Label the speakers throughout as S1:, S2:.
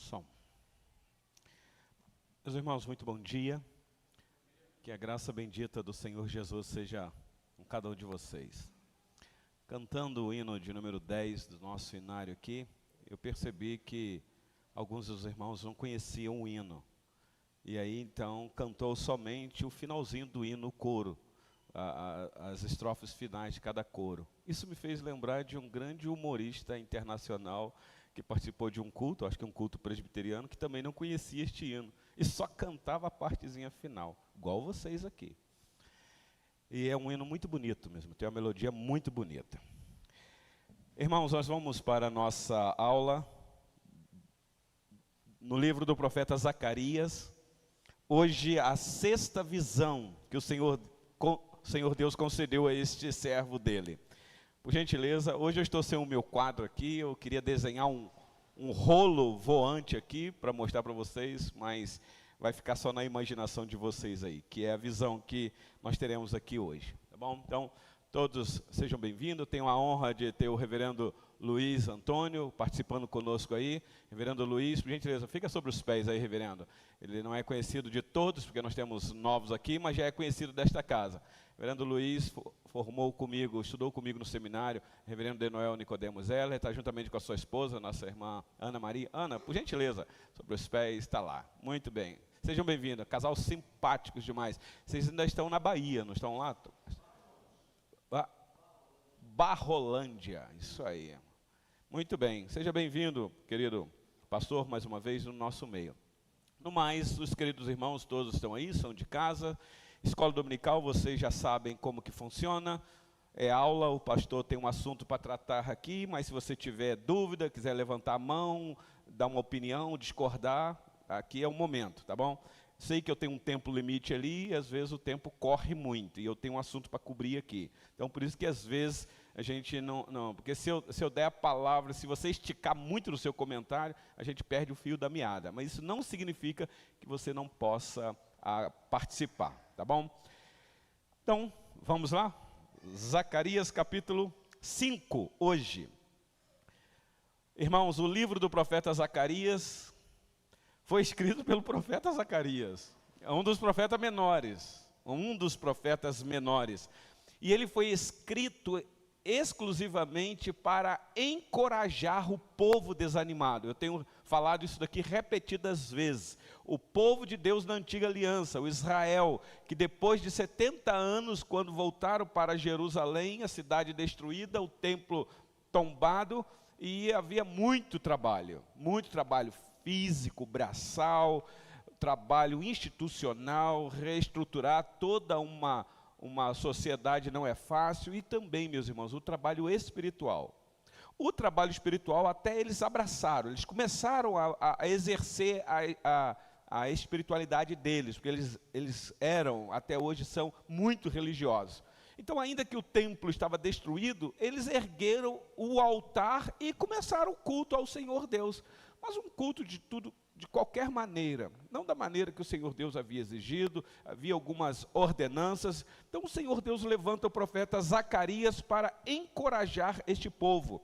S1: Som. Meus irmãos, muito bom dia. Que a graça bendita do Senhor Jesus seja com cada um de vocês. Cantando o hino de número 10 do nosso hinário aqui, eu percebi que alguns dos irmãos não conheciam o hino. E aí então cantou somente o finalzinho do hino, o coro, as estrofes finais de cada coro. Isso me fez lembrar de um grande humorista internacional que participou de um culto, acho que um culto presbiteriano, que também não conhecia este hino. E só cantava a partezinha final, igual vocês aqui. E é um hino muito bonito mesmo, tem uma melodia muito bonita. Irmãos, nós vamos para a nossa aula no livro do profeta Zacarias. Hoje, a sexta visão que o Senhor Deus concedeu a este servo dele. Por gentileza, hoje eu estou sem o meu quadro aqui, eu queria desenhar um rolo voante aqui para mostrar para vocês, mas vai ficar só na imaginação de vocês aí, que é a visão que nós teremos aqui hoje, tá bom? Então, todos sejam bem-vindos. Eu tenho a honra de ter o reverendo Luiz Antônio participando conosco aí. Reverendo Luiz, por gentileza, fica sobre os pés aí, reverendo. Ele não é conhecido de todos, porque nós temos novos aqui, mas já é conhecido desta casa. Reverendo Luiz estudou comigo no seminário, reverendo Denoel Nicodemos Heller, está juntamente com a sua esposa, nossa irmã Ana Maria. Ana, por gentileza, sobre os pés, está lá. Muito bem. Sejam bem-vindos, casal simpáticos demais. Vocês ainda estão na Bahia, não estão lá? Barrolândia, isso aí. Muito bem, seja bem-vindo, querido pastor, mais uma vez no nosso meio. No mais, os queridos irmãos todos estão aí, são de casa. Escola dominical, vocês já sabem como que funciona. É aula, o pastor tem um assunto para tratar aqui, mas se você tiver dúvida, quiser levantar a mão, dar uma opinião, discordar, aqui é o momento, tá bom? Sei que eu tenho um tempo limite ali, e às vezes o tempo corre muito, e eu tenho um assunto para cobrir aqui. Então, por isso que às vezes a gente não porque se eu der a palavra, se você esticar muito no seu comentário, a gente perde o fio da meada. Mas isso não significa que você não possa participar, tá bom? Então, vamos lá? Zacarias capítulo 5, hoje. Irmãos, o livro do profeta Zacarias foi escrito pelo profeta Zacarias, um dos profetas menores, e ele foi escrito exclusivamente para encorajar o povo desanimado. Eu tenho falado isso daqui repetidas vezes. O povo de Deus na antiga aliança, o Israel, que depois de 70 anos, quando voltaram para Jerusalém, a cidade destruída, o templo tombado, e havia muito trabalho físico, braçal, trabalho institucional, reestruturar toda uma sociedade não é fácil, e também, meus irmãos, o trabalho espiritual. O trabalho espiritual até eles abraçaram, eles começaram a exercer a espiritualidade deles, porque eles eram, até hoje são muito religiosos. Então, ainda que o templo estava destruído, eles ergueram o altar e começaram o culto ao Senhor Deus. Mas um culto de qualquer maneira, não da maneira que o Senhor Deus havia exigido, havia algumas ordenanças. Então o Senhor Deus levanta o profeta Zacarias para encorajar este povo.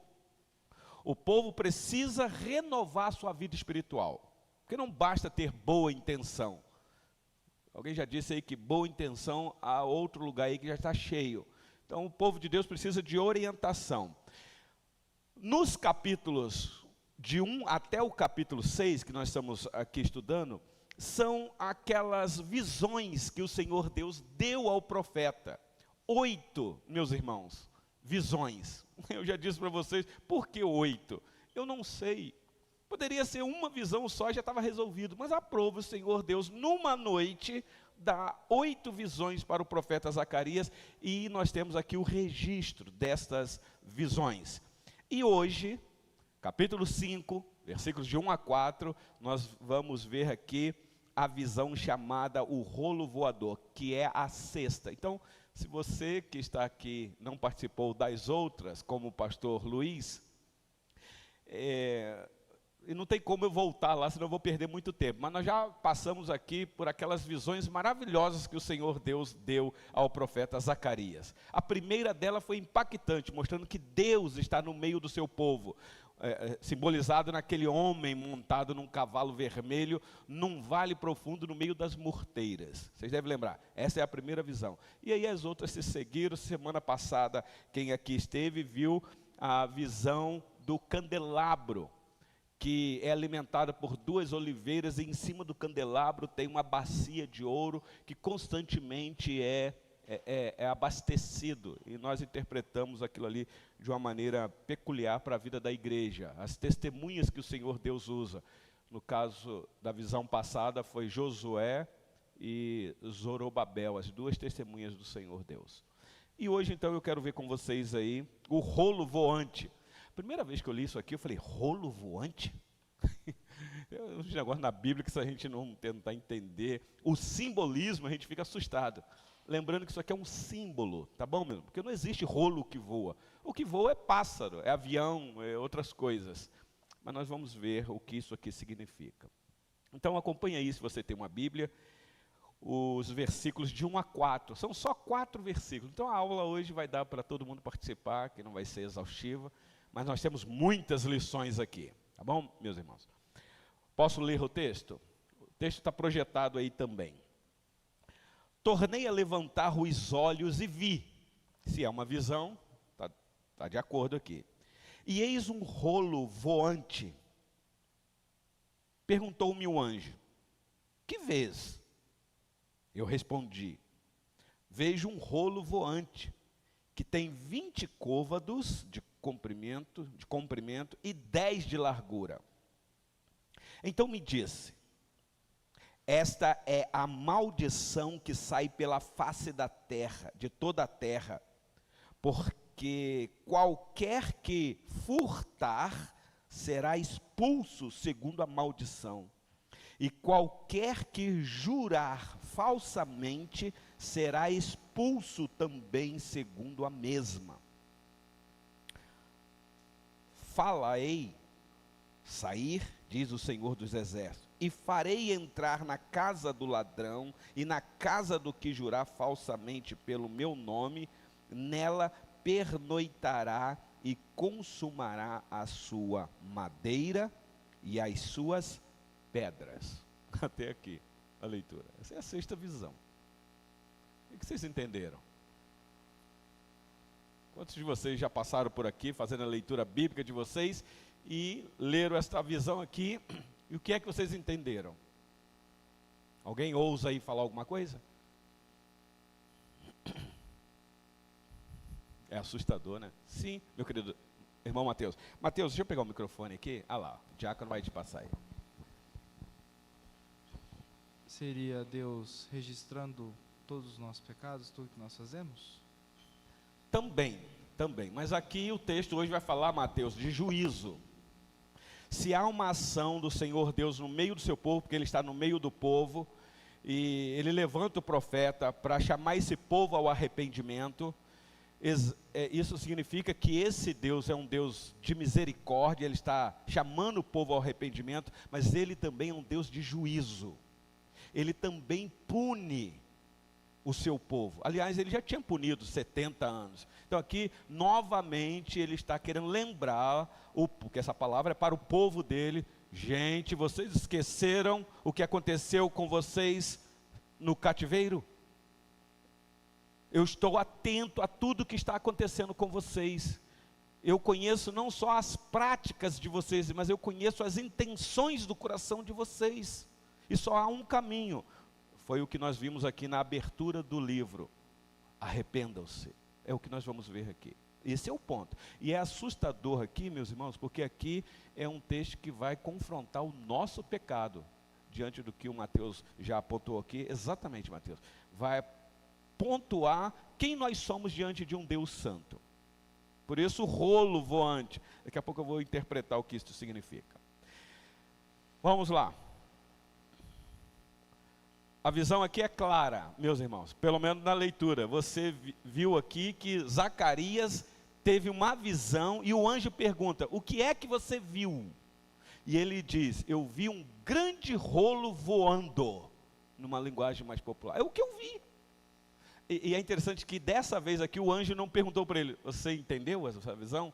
S1: O povo precisa renovar a sua vida espiritual, porque não basta ter boa intenção. Alguém já disse aí que boa intenção, há outro lugar aí que já está cheio. Então o povo de Deus precisa de orientação. Nos capítulos de 1 até o capítulo 6, que nós estamos aqui estudando, são aquelas visões que o Senhor Deus deu ao profeta. 8, meus irmãos, visões. Eu já disse para vocês, por que 8? Eu não sei. Poderia ser uma visão só e já estava resolvido, mas aprova o Senhor Deus, numa noite, dá 8 visões para o profeta Zacarias, e nós temos aqui o registro destas visões. E hoje, capítulo 5, versículos de 1 a 4, nós vamos ver aqui a visão chamada o rolo voador, que é a sexta. Então, se você que está aqui não participou das outras, como o pastor Luiz, e não tem como eu voltar lá, senão eu vou perder muito tempo. Mas nós já passamos aqui por aquelas visões maravilhosas que o Senhor Deus deu ao profeta Zacarias. A primeira dela foi impactante, mostrando que Deus está no meio do seu povo, simbolizado naquele homem montado num cavalo vermelho, num vale profundo no meio das morteiras. Vocês devem lembrar, essa é a primeira visão. E aí as outras se seguiram. Semana passada, quem aqui esteve, viu a visão do candelabro, que é alimentada por 2 oliveiras, e em cima do candelabro tem uma bacia de ouro que constantemente é abastecido, e nós interpretamos aquilo ali de uma maneira peculiar para a vida da igreja. As testemunhas que o Senhor Deus usa, no caso da visão passada, foi Josué e Zorobabel, as 2 testemunhas do Senhor Deus. E hoje então eu quero ver com vocês aí o rolo voante. Primeira vez que eu li isso aqui, eu falei, rolo voante? Um negócio na Bíblia que se a gente não tentar entender o simbolismo, a gente fica assustado. Lembrando que isso aqui é um símbolo, tá bom, meu? Porque não existe rolo que voa. O que voa é pássaro, é avião, é outras coisas. Mas nós vamos ver o que isso aqui significa. Então acompanha aí, se você tem uma Bíblia, os versículos de 1 a 4. São só 4 versículos. Então a aula hoje vai dar para todo mundo participar, que não vai ser exaustiva. Mas nós temos muitas lições aqui, tá bom, meus irmãos? Posso ler o texto? O texto está projetado aí também. Tornei a levantar os olhos e vi. Se é uma visão, está de acordo aqui. E eis um rolo voante. Perguntou-me o anjo, que vês? Eu respondi, vejo um rolo voante, que tem 20 côvados de comprimento e 10 de largura. Então me disse, esta é a maldição que sai pela face da terra, de toda a terra, porque qualquer que furtar será expulso segundo a maldição, e qualquer que jurar falsamente será expulso também segundo a mesma. Falarei, sair, diz o Senhor dos Exércitos, e farei entrar na casa do ladrão e na casa do que jurar falsamente pelo meu nome, nela pernoitará e consumará a sua madeira e as suas pedras. Até aqui a leitura. Essa é a 6ª visão. O que vocês entenderam? Quantos de vocês já passaram por aqui fazendo a leitura bíblica de vocês e leram esta visão aqui? E o que é que vocês entenderam? Alguém ousa aí falar alguma coisa? É assustador, né? Sim, meu querido irmão Mateus. Mateus, deixa eu pegar o microfone aqui. Ah lá, o diácono vai te passar aí.
S2: Seria Deus registrando todos os nossos pecados, tudo que nós fazemos?
S1: Também. Mas aqui o texto hoje vai falar, Mateus, de juízo. Se há uma ação do Senhor Deus no meio do seu povo, porque Ele está no meio do povo, e Ele levanta o profeta para chamar esse povo ao arrependimento, isso significa que esse Deus é um Deus de misericórdia, Ele está chamando o povo ao arrependimento, mas Ele também é um Deus de juízo. Ele também pune o seu povo. Aliás, ele já tinha punido 70 anos. Então aqui, novamente, ele está querendo lembrar, porque essa palavra é para o povo dele. Gente, vocês esqueceram o que aconteceu com vocês no cativeiro? Eu estou atento a tudo que está acontecendo com vocês. Eu conheço não só as práticas de vocês, mas eu conheço as intenções do coração de vocês. E só há um caminho. Foi o que nós vimos aqui na abertura do livro. Arrependam-se. É o que nós vamos ver aqui. Esse é o ponto. E é assustador aqui, meus irmãos, porque aqui é um texto que vai confrontar o nosso pecado. Diante do que o Mateus já apontou aqui. Exatamente, Mateus. Vai pontuar quem nós somos diante de um Deus santo. Por isso o rolo voante. Daqui a pouco eu vou interpretar o que isso significa. Vamos lá. A visão aqui é clara, meus irmãos, pelo menos na leitura. Você viu aqui que Zacarias teve uma visão e o anjo pergunta, o que é que você viu? E ele diz: eu vi um grande rolo voando, numa linguagem mais popular. É o que eu vi. E é interessante que dessa vez aqui o anjo não perguntou para ele: você entendeu essa visão?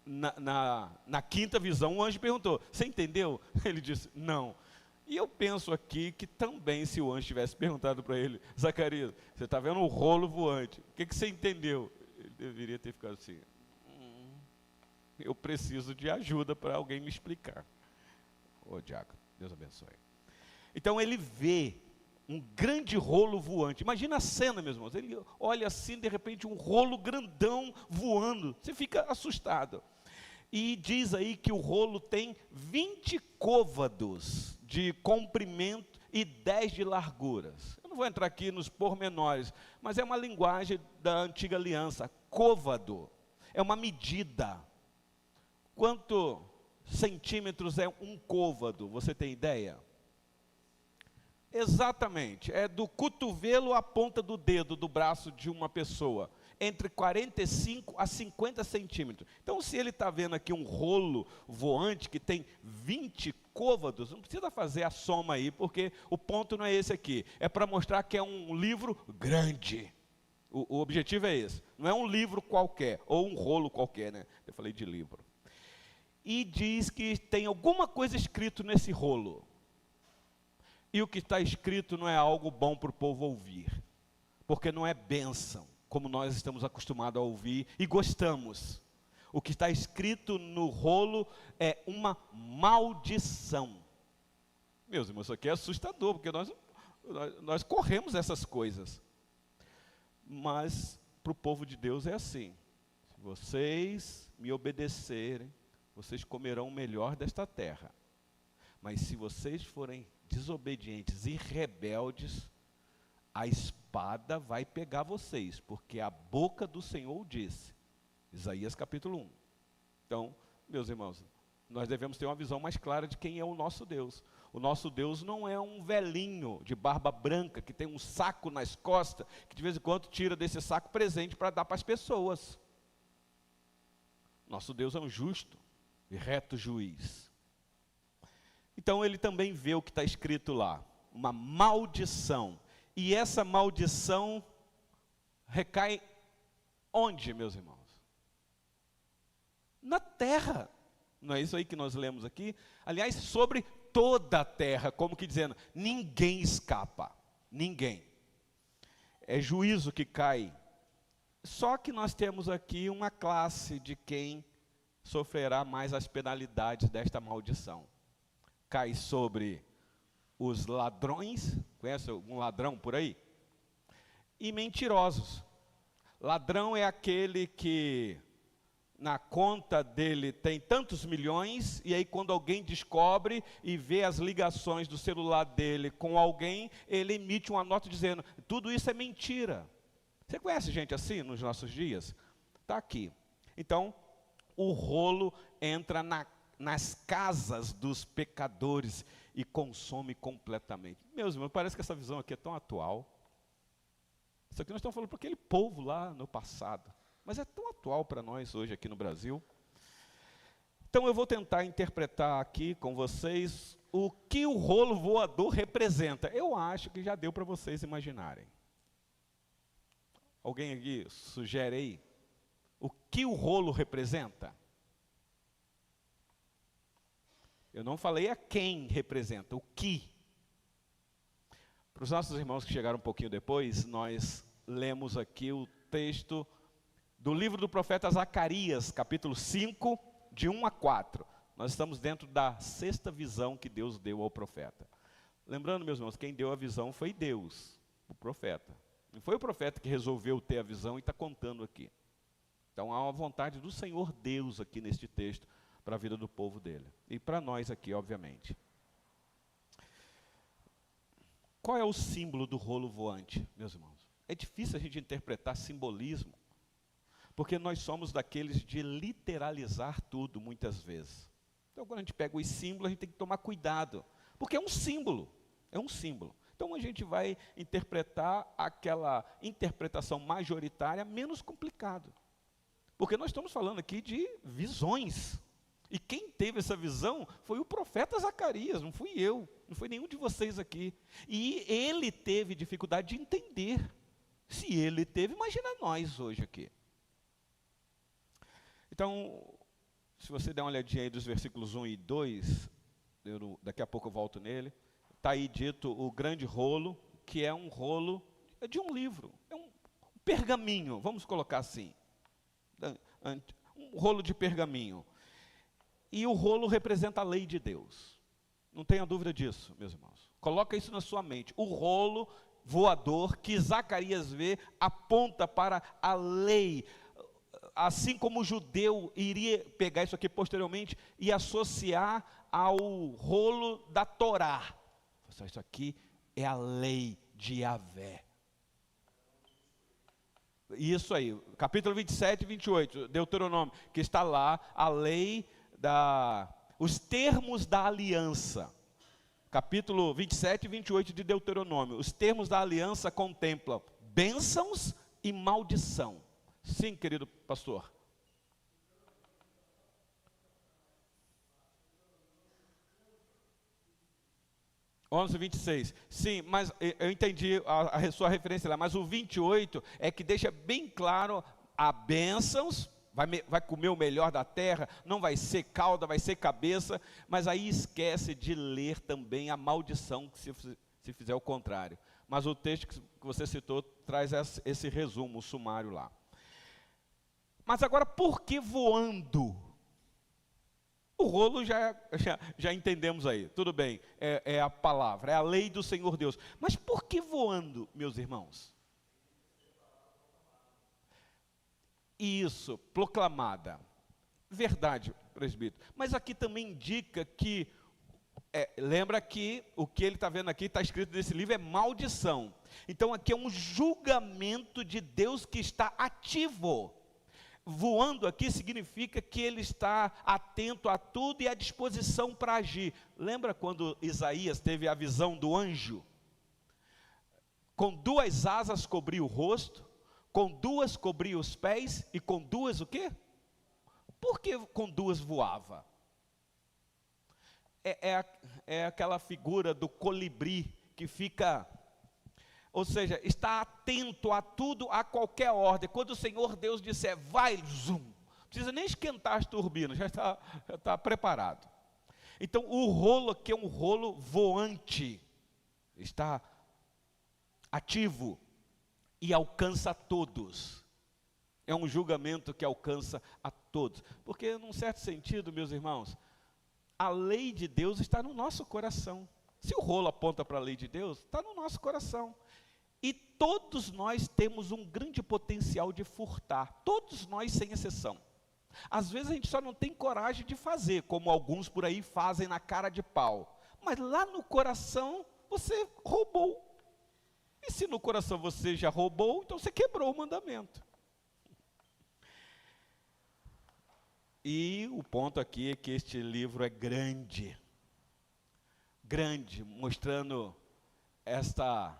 S1: Na quinta visão o anjo perguntou: você entendeu? Ele disse: não. E eu penso aqui que também, se o anjo tivesse perguntado para ele: Zacarias, você está vendo um rolo voante, o que você entendeu? Ele deveria ter ficado assim: eu preciso de ajuda para alguém me explicar. Ô diácono, Deus abençoe. Então ele vê um grande rolo voante. Imagina a cena, meus irmãos. Ele olha assim, de repente, um rolo grandão voando. Você fica assustado. E diz aí que o rolo tem 20 côvados de comprimento e 10 de larguras. Eu não vou entrar aqui nos pormenores, mas é uma linguagem da antiga aliança. Côvado é uma medida. Quanto centímetros é um côvado? Você tem ideia? Exatamente, é do cotovelo à ponta do dedo do braço de uma pessoa, entre 45 a 50 centímetros. Então, se ele está vendo aqui um rolo voante que tem 20 côvados, não precisa fazer a soma aí, porque o ponto não é esse aqui. É para mostrar que é um livro grande. O objetivo é esse. Não é um livro qualquer, ou um rolo qualquer, né? Eu falei de livro. E diz que tem alguma coisa escrito nesse rolo. E o que está escrito não é algo bom para o povo ouvir, porque não é bênção, como nós estamos acostumados a ouvir e gostamos. O que está escrito no rolo é uma maldição. Meus irmãos, isso aqui é assustador, porque nós corremos essas coisas. Mas para o povo de Deus é assim: se vocês me obedecerem, vocês comerão o melhor desta terra. Mas se vocês forem desobedientes e rebeldes, a espada vai pegar vocês, porque a boca do Senhor disse. Isaías capítulo 1. Então, meus irmãos, nós devemos ter uma visão mais clara de quem é o nosso Deus. O nosso Deus não é um velhinho de barba branca, que tem um saco nas costas, que de vez em quando tira desse saco presente para dar para as pessoas. Nosso Deus é um justo e reto juiz. Então ele também vê o que está escrito lá, uma maldição. E essa maldição recai onde, meus irmãos? Na terra. Não é isso aí que nós lemos aqui? Aliás, sobre toda a terra, como que dizendo, ninguém escapa, ninguém. É juízo que cai. Só que nós temos aqui uma classe de quem sofrerá mais as penalidades desta maldição. Cai sobre os ladrões, conhece algum ladrão por aí? E mentirosos. Ladrão é aquele que na conta dele tem tantos milhões, e aí quando alguém descobre e vê as ligações do celular dele com alguém, ele emite uma nota dizendo, tudo isso é mentira. Você conhece gente assim nos nossos dias? Está aqui. Então, o rolo entra nas casas dos pecadores e consome completamente. Meus irmãos, parece que essa visão aqui é tão atual. Isso aqui nós estamos falando para aquele povo lá no passado, mas é tão atual para nós hoje aqui no Brasil. Então eu vou tentar interpretar aqui com vocês o que o rolo voador representa. Eu acho que já deu para vocês imaginarem. Alguém aqui sugere aí o que o rolo representa? Eu não falei a quem representa, o que. Para os nossos irmãos que chegaram um pouquinho depois, nós lemos aqui o texto do livro do profeta Zacarias, capítulo 5, de 1 a 4. Nós estamos dentro da sexta visão que Deus deu ao profeta. Lembrando, meus irmãos, quem deu a visão foi Deus, o profeta. Não foi o profeta que resolveu ter a visão e está contando aqui. Então há uma vontade do Senhor Deus aqui neste texto, para a vida do povo dele. E para nós aqui, obviamente. Qual é o símbolo do rolo voante, meus irmãos? É difícil a gente interpretar simbolismo, porque nós somos daqueles de literalizar tudo, muitas vezes. Então, quando a gente pega os símbolos, a gente tem que tomar cuidado, porque é um símbolo, é um símbolo. Então, a gente vai interpretar aquela interpretação majoritária menos complicado, porque nós estamos falando aqui de visões. E quem teve essa visão foi o profeta Zacarias, não fui eu, não foi nenhum de vocês aqui. E ele teve dificuldade de entender. Se ele teve, imagina nós hoje aqui. Então, se você der uma olhadinha aí dos versículos 1 e 2, daqui a pouco eu volto nele, está aí dito o grande rolo, que é um rolo de um livro, é um pergaminho, vamos colocar assim, um rolo de pergaminho. E o rolo representa a lei de Deus, não tenha dúvida disso, meus irmãos. Coloca isso na sua mente, o rolo voador que Zacarias vê aponta para a lei, assim como o judeu iria pegar isso aqui posteriormente e associar ao rolo da Torá. Isso aqui é a lei de Yahvé. Isso aí, capítulo 27 e 28, Deuteronômio, que está lá, a lei os termos da aliança. Capítulo 27 e 28 de Deuteronômio, os termos da aliança contemplam bênçãos e maldição. Sim, querido pastor. (11, 26). Sim, mas eu entendi a sua referência lá, mas o 28 é que deixa bem claro a bênçãos, vai comer o melhor da terra, não vai ser cauda, vai ser cabeça, mas aí esquece de ler também a maldição, que se fizer o contrário. Mas o texto que você citou traz esse resumo, o sumário lá. Mas agora, por que voando? O rolo já entendemos aí, tudo bem, é a palavra, é a lei do Senhor Deus. Mas por que voando, meus irmãos? Isso, proclamada. Verdade, presbítero. Mas aqui também indica que, lembra que o que ele está vendo aqui, está escrito nesse livro, é maldição. Então aqui é um julgamento de Deus que está ativo. Voando aqui significa que ele está atento a tudo e à disposição para agir. Lembra quando Isaías teve a visão do anjo? Com 2 asas cobria o rosto, com 2 cobria os pés e com 2 o quê? Por que com 2 voava? É aquela figura do colibri que fica, ou seja, está atento a tudo, a qualquer ordem. Quando o Senhor Deus disser, vai, zoom, não precisa nem esquentar as turbinas, já está preparado. Então o rolo aqui é um rolo voante, está ativo e alcança a todos. É um julgamento que alcança a todos. Porque num certo sentido, meus irmãos, a lei de Deus está no nosso coração. Se o rolo aponta para a lei de Deus, está no nosso coração. E todos nós temos um grande potencial de furtar, todos nós sem exceção. Às vezes a gente só não tem coragem de fazer, como alguns por aí fazem na cara de pau. Mas lá no coração você roubou. E se no coração você já roubou, então você quebrou o mandamento. E o ponto aqui é que este livro é grande. Grande, mostrando esta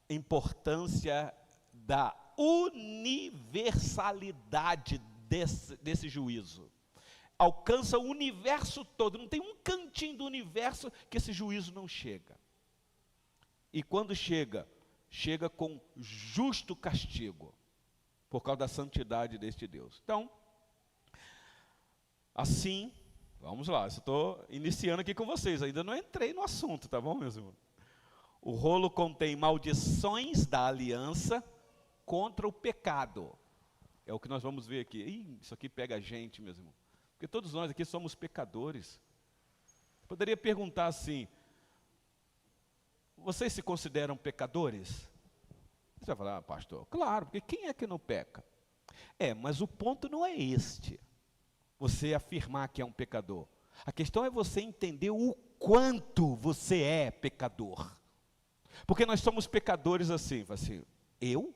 S1: importância da universalidade desse juízo. Alcança o universo todo, não tem um cantinho do universo que esse juízo não chega. E quando chega com justo castigo, por causa da santidade deste Deus. Então, assim, vamos lá, eu estou iniciando aqui com vocês, ainda não entrei no assunto, tá bom, meus irmãos? O rolo contém maldições da aliança contra o pecado. É o que nós vamos ver aqui. Isso aqui pega a gente, meus irmãos. Porque todos nós aqui somos pecadores. Poderia perguntar assim, vocês se consideram pecadores? Você vai falar, pastor, claro, porque quem é que não peca? Mas o ponto não é este, você afirmar que é um pecador. A questão é você entender o quanto você é pecador. Porque nós somos pecadores assim, eu?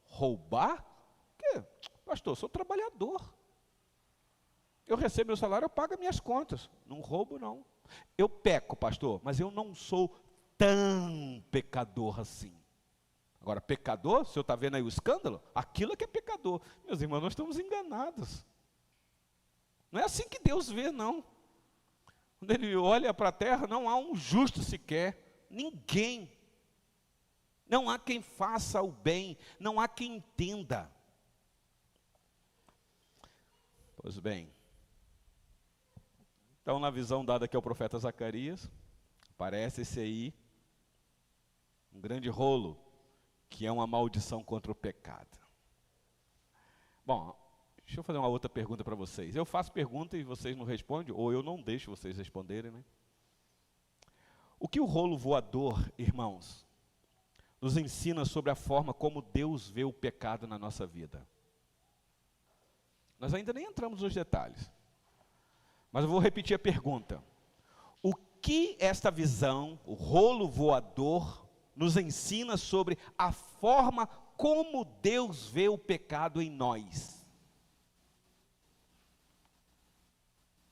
S1: Roubar? Que? Pastor, eu sou trabalhador. Eu recebo meu salário, eu pago as minhas contas. Não roubo, não. Eu peco, pastor, mas eu não sou tão pecador assim. Agora, pecador, o senhor está vendo aí o escândalo? Aquilo é que é pecador. Meus irmãos, nós estamos enganados. Não é assim que Deus vê, não. Quando Ele olha para a terra, não há um justo sequer, ninguém. Não há quem faça o bem, não há quem entenda. Pois bem, então na visão dada aqui ao profeta Zacarias, parece esse aí, um grande rolo, que é uma maldição contra o pecado. Bom, deixa eu fazer uma outra pergunta para vocês. Eu faço pergunta e vocês não respondem, ou eu não deixo vocês responderem, né? O que o rolo voador, irmãos, nos ensina sobre a forma como Deus vê o pecado na nossa vida? Nós ainda nem entramos nos detalhes, mas eu vou repetir a pergunta. O que esta visão, o rolo voador, nos ensina sobre a forma como Deus vê o pecado em nós?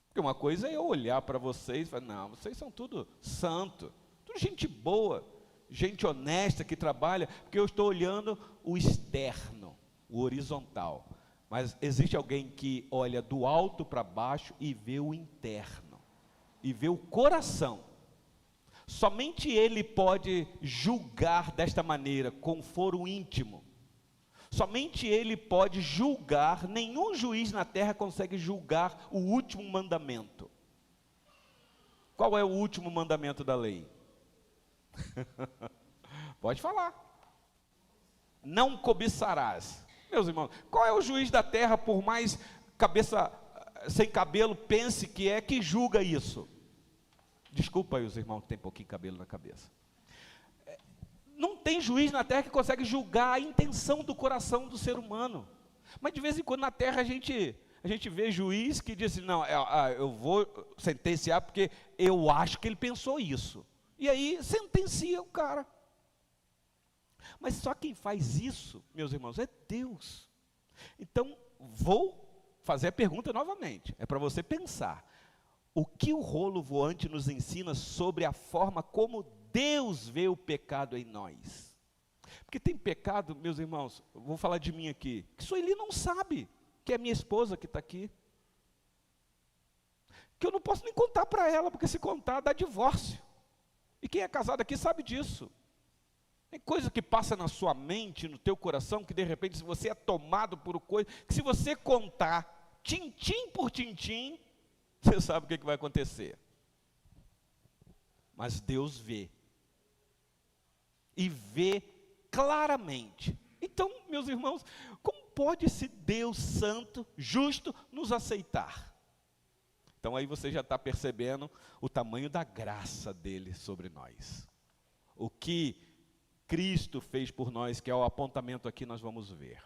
S1: Porque uma coisa é eu olhar para vocês e falar, não, vocês são tudo santo, tudo gente boa, gente honesta que trabalha, porque eu estou olhando o externo, o horizontal. Mas existe alguém que olha do alto para baixo e vê o interno, e vê o coração. Somente Ele pode julgar desta maneira, com foro íntimo. Somente Ele pode julgar, nenhum juiz na terra consegue julgar o último mandamento. Qual é o último mandamento da lei? Pode falar. Não cobiçarás. Meus irmãos, qual é o juiz da terra, por mais cabeça sem cabelo pense que julga isso? Desculpa aí os irmãos que tem pouquinho cabelo na cabeça. Não tem juiz na terra que consegue julgar a intenção do coração do ser humano. Mas de vez em quando na terra a gente vê juiz que diz assim, não, eu vou sentenciar porque eu acho que ele pensou isso. E aí sentencia o cara. Mas só quem faz isso, meus irmãos, é Deus. Então, vou fazer a pergunta novamente. É para você pensar. O que o rolo voante nos ensina sobre a forma como Deus vê o pecado em nós? Porque tem pecado, meus irmãos, vou falar de mim aqui, que Sueli não sabe, que é minha esposa que está aqui. Que eu não posso nem contar para ela, porque se contar dá divórcio. E quem é casado aqui sabe disso. Tem coisa que passa na sua mente, no teu coração, que de repente, se você é tomado por coisa, que se você contar, tintim por tintim, você sabe o que vai acontecer. Mas Deus vê. E vê claramente. Então, meus irmãos, como pode esse Deus santo, justo, nos aceitar? Então aí você já está percebendo o tamanho da graça dele sobre nós. O que Cristo fez por nós, que é o apontamento aqui, nós vamos ver.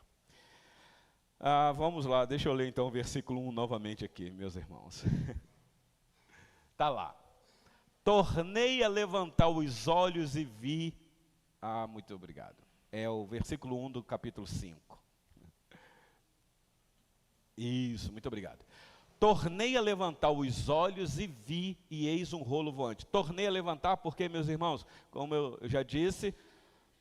S1: Vamos lá, deixa eu ler então o versículo 1 novamente aqui, meus irmãos. Está lá. Tornei a levantar os olhos e vi. Muito obrigado. É o versículo 1 do capítulo 5. Isso, muito obrigado. Tornei a levantar os olhos e vi, e eis um rolo voante. Tornei a levantar porque, meus irmãos, como eu já disse,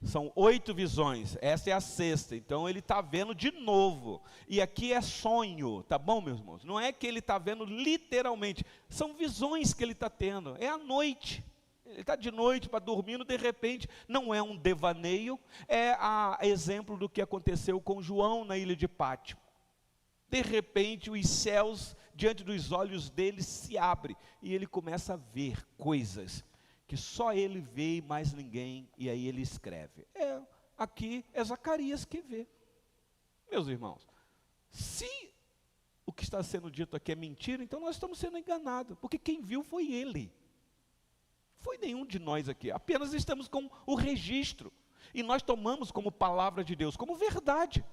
S1: são 8 visões, essa é a 6ª, então ele está vendo de novo, e aqui é sonho, tá bom, meus irmãos? Não é que ele está vendo literalmente, são visões que ele está tendo, é à noite, ele está de noite para dormindo, de repente, não é um devaneio, é exemplo do que aconteceu com João na ilha de Pátimo. De repente, os céus diante dos olhos dele se abrem, e ele começa a ver coisas que só ele vê e mais ninguém, e aí ele escreve. Aqui é Zacarias que vê. Meus irmãos, se o que está sendo dito aqui é mentira, então nós estamos sendo enganados, porque quem viu foi ele. Foi nenhum de nós aqui, apenas estamos com o registro, e nós tomamos como palavra de Deus, como verdade.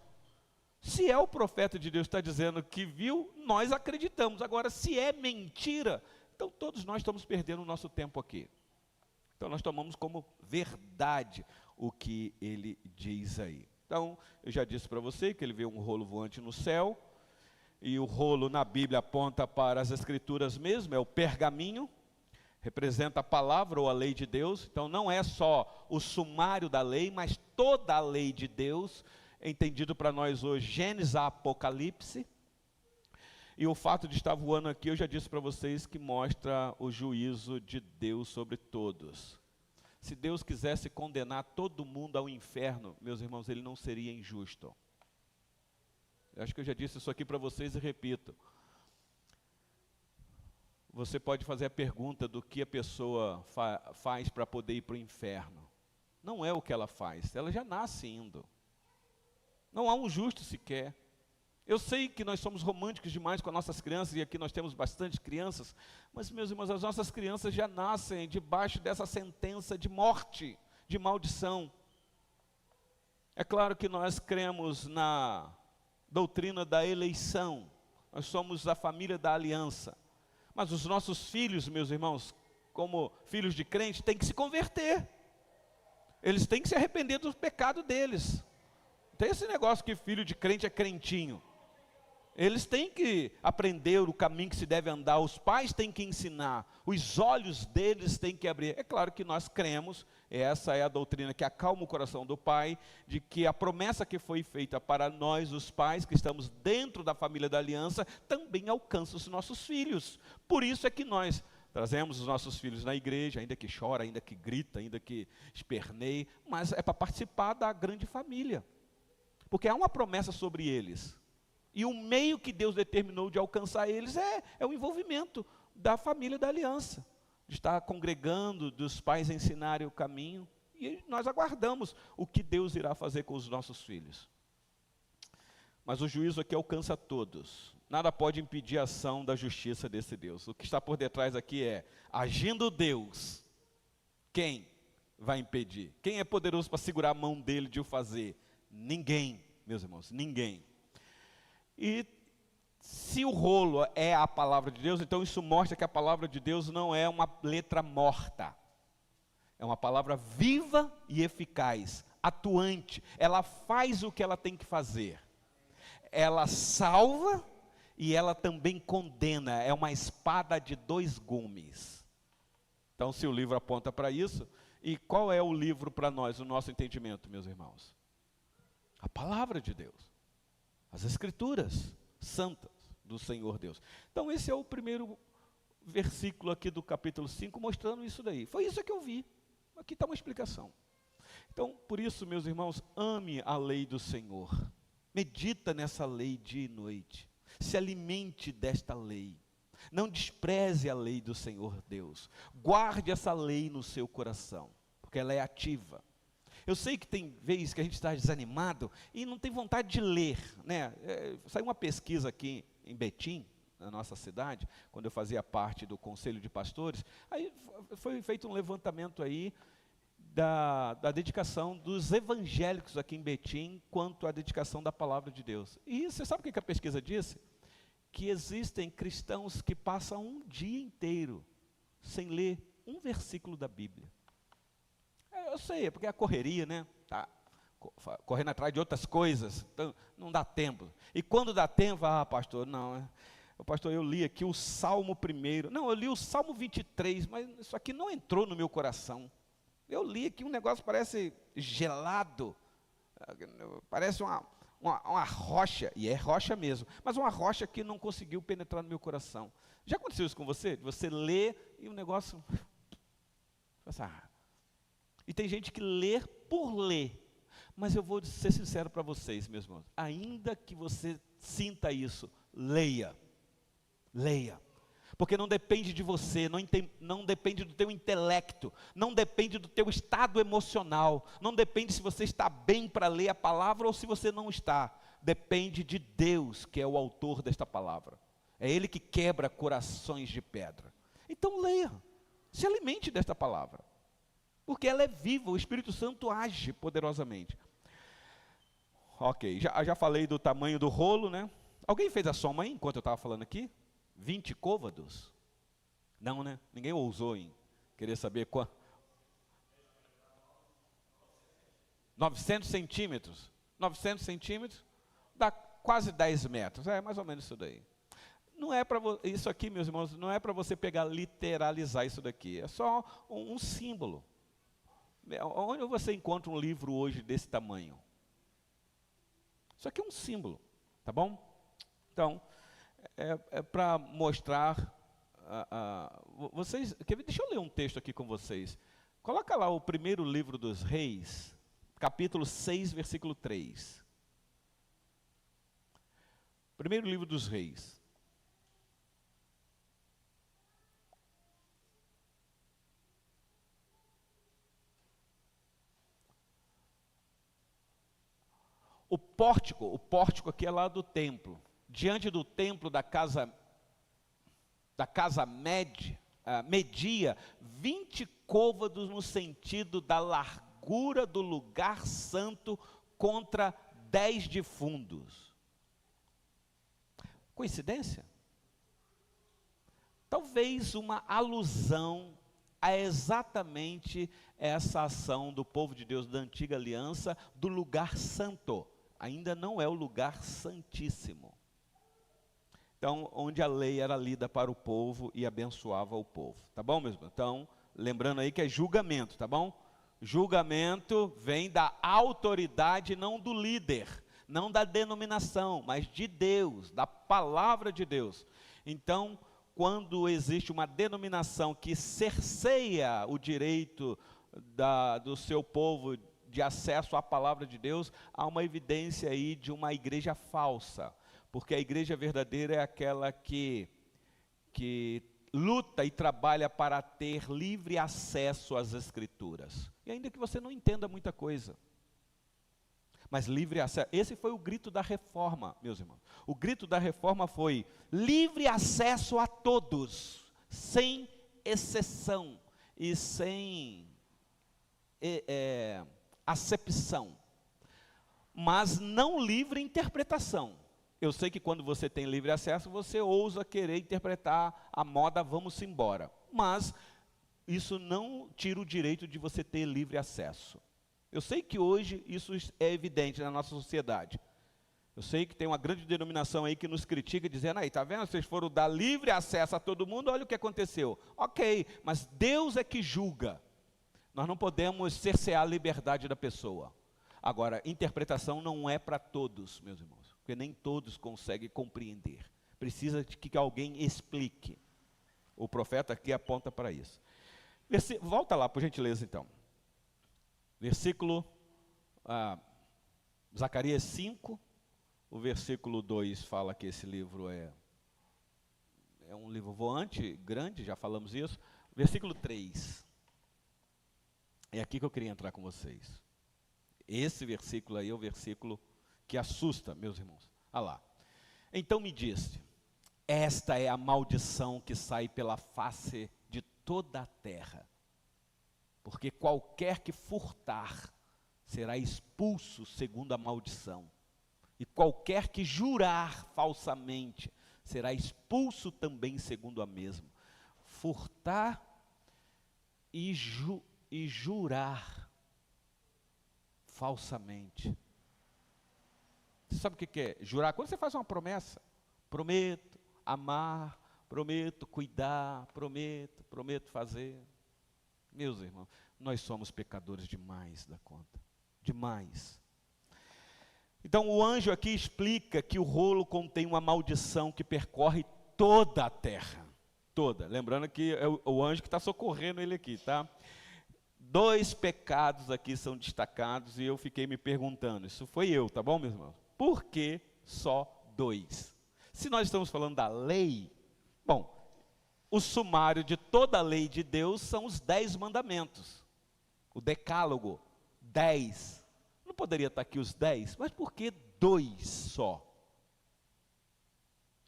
S1: Se é o profeta de Deus que está dizendo que viu, nós acreditamos. Agora, se é mentira, então todos nós estamos perdendo o nosso tempo aqui. Então nós tomamos como verdade o que ele diz aí. Então, eu já disse para você que ele vê um rolo voante no céu, e o rolo na Bíblia aponta para as Escrituras mesmo, é o pergaminho, representa a palavra ou a lei de Deus. Então não é só o sumário da lei, mas toda a lei de Deus, entendido para nós hoje, Gênesis a Apocalipse. E o fato de estar voando aqui, eu já disse para vocês que mostra o juízo de Deus sobre todos. Se Deus quisesse condenar todo mundo ao inferno, meus irmãos, ele não seria injusto. Eu acho que eu já disse isso aqui para vocês e repito. Você pode fazer a pergunta do que a pessoa faz para poder ir para o inferno. Não é o que ela faz, ela já nasce indo. Não há um justo sequer. Eu sei que nós somos românticos demais com as nossas crianças, e aqui nós temos bastante crianças, mas, meus irmãos, as nossas crianças já nascem debaixo dessa sentença de morte, de maldição. É claro que nós cremos na doutrina da eleição, nós somos a família da aliança, mas os nossos filhos, meus irmãos, como filhos de crente, têm que se converter, eles têm que se arrepender do pecado deles. Tem esse negócio que filho de crente é crentinho. Eles têm que aprender o caminho que se deve andar, os pais têm que ensinar, os olhos deles têm que abrir. É claro que nós cremos, essa é a doutrina que acalma o coração do pai, de que a promessa que foi feita para nós, os pais, que estamos dentro da família da aliança, também alcança os nossos filhos. Por isso é que nós trazemos os nossos filhos na igreja, ainda que chora, ainda que grita, ainda que esperneie, mas é para participar da grande família, porque há uma promessa sobre eles. E o meio que Deus determinou de alcançar eles é o envolvimento da família da aliança, de estar congregando, dos pais ensinarem o caminho, e nós aguardamos o que Deus irá fazer com os nossos filhos. Mas o juízo aqui alcança todos, nada pode impedir a ação da justiça desse Deus. O que está por detrás aqui é, agindo Deus, quem vai impedir? Quem é poderoso para segurar a mão dele de o fazer? Ninguém, meus irmãos, ninguém. E se o rolo é a palavra de Deus, então isso mostra que a palavra de Deus não é uma letra morta. É uma palavra viva e eficaz, atuante. Ela faz o que ela tem que fazer. Ela salva e ela também condena. É uma espada de dois gumes. Então, se o livro aponta para isso, e qual é o livro para nós, o nosso entendimento, meus irmãos? A palavra de Deus. As Escrituras santas do Senhor Deus. Então esse é o primeiro versículo aqui do capítulo 5, mostrando isso daí. Foi isso que eu vi. Aqui está uma explicação. Então, por isso, meus irmãos, ame a lei do Senhor. Medita nessa lei dia e noite. Se alimente desta lei. Não despreze a lei do Senhor Deus. Guarde essa lei no seu coração, porque ela é ativa. Eu sei que tem vezes que a gente está desanimado e não tem vontade de ler, né? Saiu uma pesquisa aqui em Betim, na nossa cidade, quando eu fazia parte do Conselho de Pastores, aí foi feito um levantamento aí da dedicação dos evangélicos aqui em Betim quanto à dedicação da palavra de Deus. E você sabe o que a pesquisa disse? Que existem cristãos que passam um dia inteiro sem ler um versículo da Bíblia. Eu sei, é porque é a correria, né? Tá correndo atrás de outras coisas, então não dá tempo. E quando dá tempo, pastor, não, pastor, eu li aqui o Salmo 1, não, eu li o Salmo 23, mas isso aqui não entrou no meu coração. Eu li aqui um negócio, parece gelado, parece uma rocha, e é rocha mesmo, mas uma rocha que não conseguiu penetrar no meu coração. Já aconteceu isso com você? Você lê e o negócio... E tem gente que lê por ler. Mas eu vou ser sincero para vocês, meus irmãos. Ainda que você sinta isso, leia. Leia. Porque não depende de você, não depende do teu intelecto, não depende do teu estado emocional, não depende se você está bem para ler a palavra ou se você não está. Depende de Deus, que é o autor desta palavra. É Ele que quebra corações de pedra. Então leia, se alimente desta palavra. Porque ela é viva, o Espírito Santo age poderosamente. Ok, já falei do tamanho do rolo, né? Alguém fez a soma aí, enquanto eu estava falando aqui? 20 côvados? Não, né? Ninguém ousou em querer saber quanto. 900 centímetros. 900 centímetros dá quase 10 metros. É mais ou menos isso daí. Não é para isso aqui, meus irmãos, não é para você pegar, literalizar isso daqui. É só um símbolo. Onde você encontra um livro hoje desse tamanho? Isso aqui é um símbolo, tá bom? Então, é para mostrar vocês. Deixa eu ler um texto aqui com vocês. Coloca lá o primeiro livro dos Reis, capítulo 6, versículo 3. Primeiro livro dos Reis. O pórtico aqui é lá do templo. Diante do templo da casa media 20 côvados no sentido da largura do lugar santo contra 10 de fundos. Coincidência? Talvez uma alusão a exatamente essa ação do povo de Deus da antiga aliança do lugar santo. Ainda não é o lugar santíssimo. Então, onde a lei era lida para o povo e abençoava o povo. Tá bom, meus irmãos? Então, lembrando aí que é julgamento, tá bom? Julgamento vem da autoridade, não do líder, não da denominação, mas de Deus, da palavra de Deus. Então, quando existe uma denominação que cerceia o direito do seu povo de acesso à palavra de Deus, há uma evidência aí de uma igreja falsa, porque a igreja verdadeira é aquela que luta e trabalha para ter livre acesso às Escrituras, e ainda que você não entenda muita coisa, mas livre acesso. Esse foi o grito da reforma, meus irmãos. O grito da reforma foi livre acesso a todos, sem exceção e sem acepção, mas não livre interpretação. Eu sei que quando você tem livre acesso, você ousa querer interpretar a moda vamos embora, mas isso não tira o direito de você ter livre acesso. Eu sei que hoje isso é evidente na nossa sociedade. Eu sei que tem uma grande denominação aí que nos critica, dizendo, aí, tá vendo, vocês foram dar livre acesso a todo mundo, olha o que aconteceu. Ok, mas Deus é que julga. Nós não podemos cercear a liberdade da pessoa. Agora, interpretação não é para todos, meus irmãos, porque nem todos conseguem compreender. Precisa de que alguém explique. O profeta aqui aponta para isso. Volta lá, por gentileza, então. Versículo, Zacarias 5, o versículo 2 fala que esse livro é um livro voante, grande, já falamos isso. Versículo 3. É aqui que eu queria entrar com vocês. Esse versículo aí é o versículo que assusta, meus irmãos. Olha lá. Então me disse, esta é a maldição que sai pela face de toda a terra. Porque qualquer que furtar será expulso segundo a maldição. E qualquer que jurar falsamente será expulso também segundo a mesma. Furtar e jurar falsamente. Você sabe o que é jurar? Quando você faz uma promessa, prometo amar, prometo cuidar, prometo fazer. Meus irmãos, nós somos pecadores demais da conta, demais. Então o anjo aqui explica que o rolo contém uma maldição que percorre toda a terra, toda. Lembrando que é o anjo que está socorrendo ele aqui, tá? 2 pecados aqui são destacados e eu fiquei me perguntando, isso foi eu, tá bom, meus irmãos? Por que só 2? Se nós estamos falando da lei, bom, o sumário de toda a lei de Deus são os 10 mandamentos, o decálogo, 10. Não poderia estar aqui os 10, mas por que 2 só?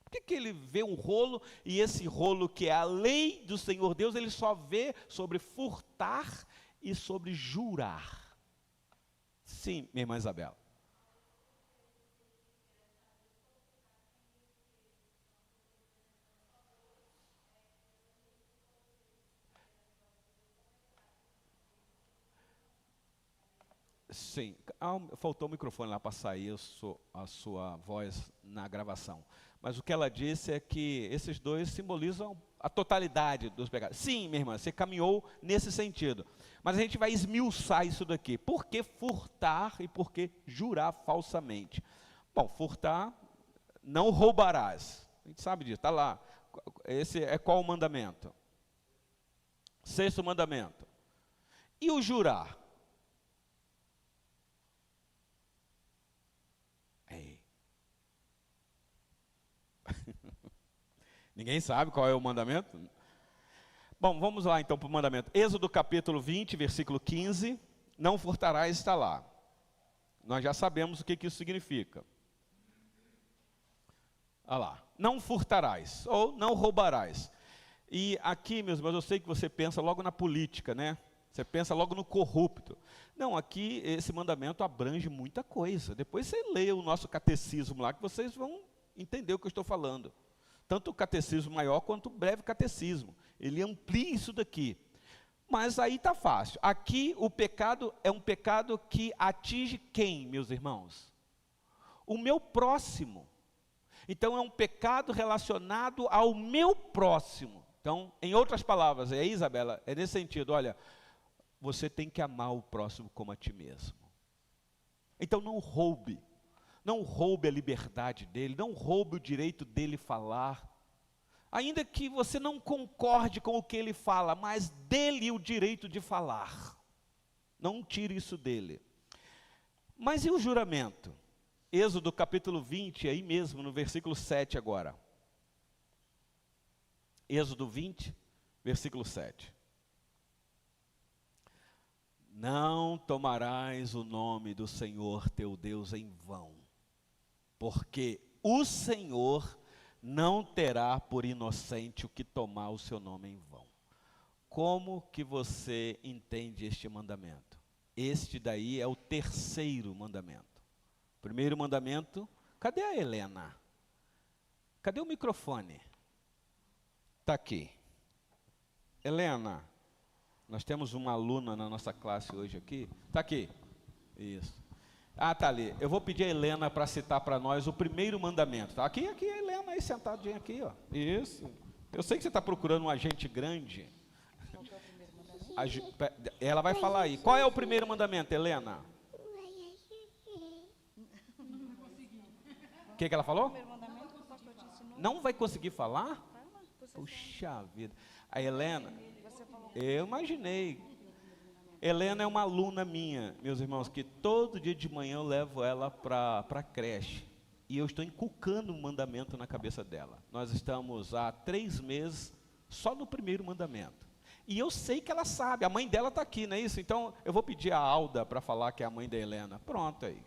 S1: Por que ele vê um rolo, e esse rolo que é a lei do Senhor Deus, ele só vê sobre furtar e sobre jurar? Sim, minha irmã Isabela. Sim, faltou o microfone lá para sair a sua voz na gravação. Mas o que ela disse é que esses 2 simbolizam a totalidade dos pecados. Sim, minha irmã, você caminhou nesse sentido. Mas a gente vai esmiuçar isso daqui. Por que furtar e por que jurar falsamente? Bom, furtar, não roubarás. A gente sabe disso, está lá. Esse é qual o mandamento? 6º mandamento. E o jurar? Ei. Ninguém sabe qual é o mandamento? Bom, vamos lá então para o mandamento. Êxodo capítulo 20, versículo 15. Não furtarás, está lá. Nós já sabemos o que isso significa. Olha lá. Não furtarás, ou não roubarás. E aqui, meus irmãos, eu sei que você pensa logo na política, né? Você pensa logo no corrupto. Não, aqui esse mandamento abrange muita coisa. Depois você lê o nosso catecismo lá, que vocês vão entender o que eu estou falando. Tanto o catecismo maior quanto o breve catecismo. Ele amplia isso daqui. Mas aí está fácil. Aqui o pecado é um pecado que atinge quem, meus irmãos? O meu próximo. Então é um pecado relacionado ao meu próximo. Então, em outras palavras, é Isabela, é nesse sentido, olha, você tem que amar o próximo como a ti mesmo. Então não roube a liberdade dele, não roube o direito dele falar. Ainda que você não concorde com o que ele fala, mas dê-lhe o direito de falar. Não tire isso dele. Mas e o juramento? Êxodo capítulo 20, aí mesmo, no versículo 7 agora. Êxodo 20, versículo 7. Não tomarás o nome do Senhor teu Deus em vão, porque o Senhor não terá por inocente o que tomar o seu nome em vão. Como que você entende este mandamento? Este daí é o 3º mandamento. Primeiro mandamento, cadê a Helena? Cadê o microfone? Está aqui. Helena, nós temos uma aluna na nossa classe hoje aqui. Está aqui. Isso. Ah, está ali. Eu vou pedir a Helena para citar para nós o primeiro mandamento. Tá? Aqui, a Helena aí sentadinha aqui, ó. Isso. Eu sei que você está procurando um agente grande. Ela vai falar aí. Qual é o primeiro mandamento, Helena? O que ela falou? Não vai conseguir falar? Puxa vida. A Helena, eu imaginei. Helena é uma aluna minha, meus irmãos, que todo dia de manhã eu levo ela para a creche. E eu estou inculcando um mandamento na cabeça dela. Nós estamos há 3 meses só no primeiro mandamento. E eu sei que ela sabe, a mãe dela está aqui, não é isso? Então eu vou pedir a Alda para falar que é a mãe da Helena. Pronto aí.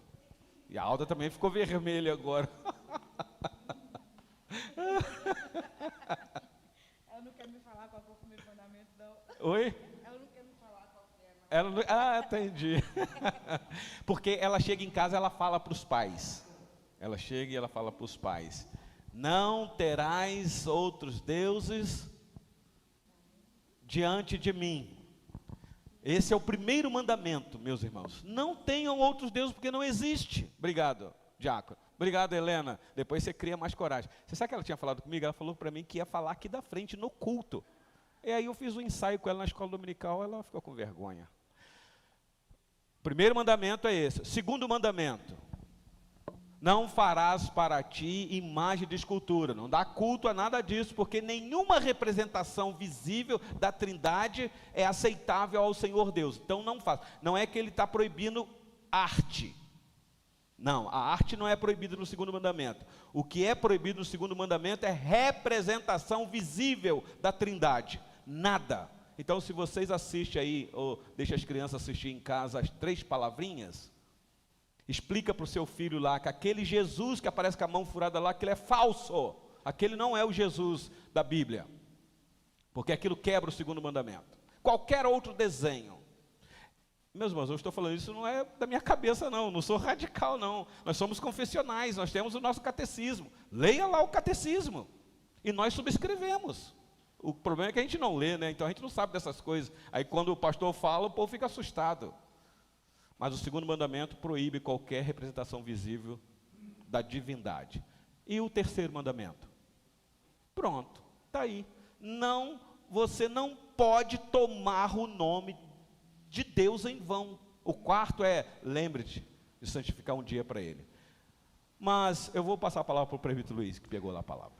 S1: E a Alda também ficou vermelha agora.
S3: Ela não quer me falar qual foi o primeiro mandamento, não.
S1: Oi?
S3: Ela não quer me falar qual é.
S1: Ah, entendi. Porque ela chega em casa, ela fala para os pais. Ela chega e ela fala para os pais: não terás outros deuses diante de mim. Esse é o primeiro mandamento, meus irmãos. Não tenham outros deuses, porque não existe. Obrigado, diácono. Obrigado, Helena. Depois você cria mais coragem. Você sabe que ela tinha falado comigo? Ela falou para mim que ia falar aqui da frente, no culto. E aí eu fiz um ensaio com ela na escola dominical, ela ficou com vergonha. Primeiro mandamento é esse. Segundo mandamento: não farás para ti imagem de escultura. Não dá culto a nada disso, porque nenhuma representação visível da Trindade é aceitável ao Senhor Deus. Então não faz. Não é que ele está proibindo arte. Não, a arte não é proibida no segundo mandamento. O que é proibido no segundo mandamento é representação visível da Trindade. Nada. Então, se vocês assistem aí, ou deixam as crianças assistir em casa as 3 palavrinhas, explica para o seu filho lá que aquele Jesus que aparece com a mão furada lá, aquele é falso. Aquele não é o Jesus da Bíblia. Porque aquilo quebra o segundo mandamento. Qualquer outro desenho. Meus irmãos, eu estou falando isso não é da minha cabeça não sou radical não. Nós somos confessionais, nós temos o nosso catecismo. Leia lá o catecismo. E nós subscrevemos. O problema é que a gente não lê, né? Então a gente não sabe dessas coisas. Aí quando o pastor fala, o povo fica assustado. Mas o segundo mandamento proíbe qualquer representação visível da divindade. E o terceiro mandamento? Pronto, está aí. Você não pode tomar o nome de Deus em vão. O quarto é, lembre-te de santificar um dia para Ele. Mas eu vou passar a palavra para o presbítero Luiz, que pegou lá a palavra.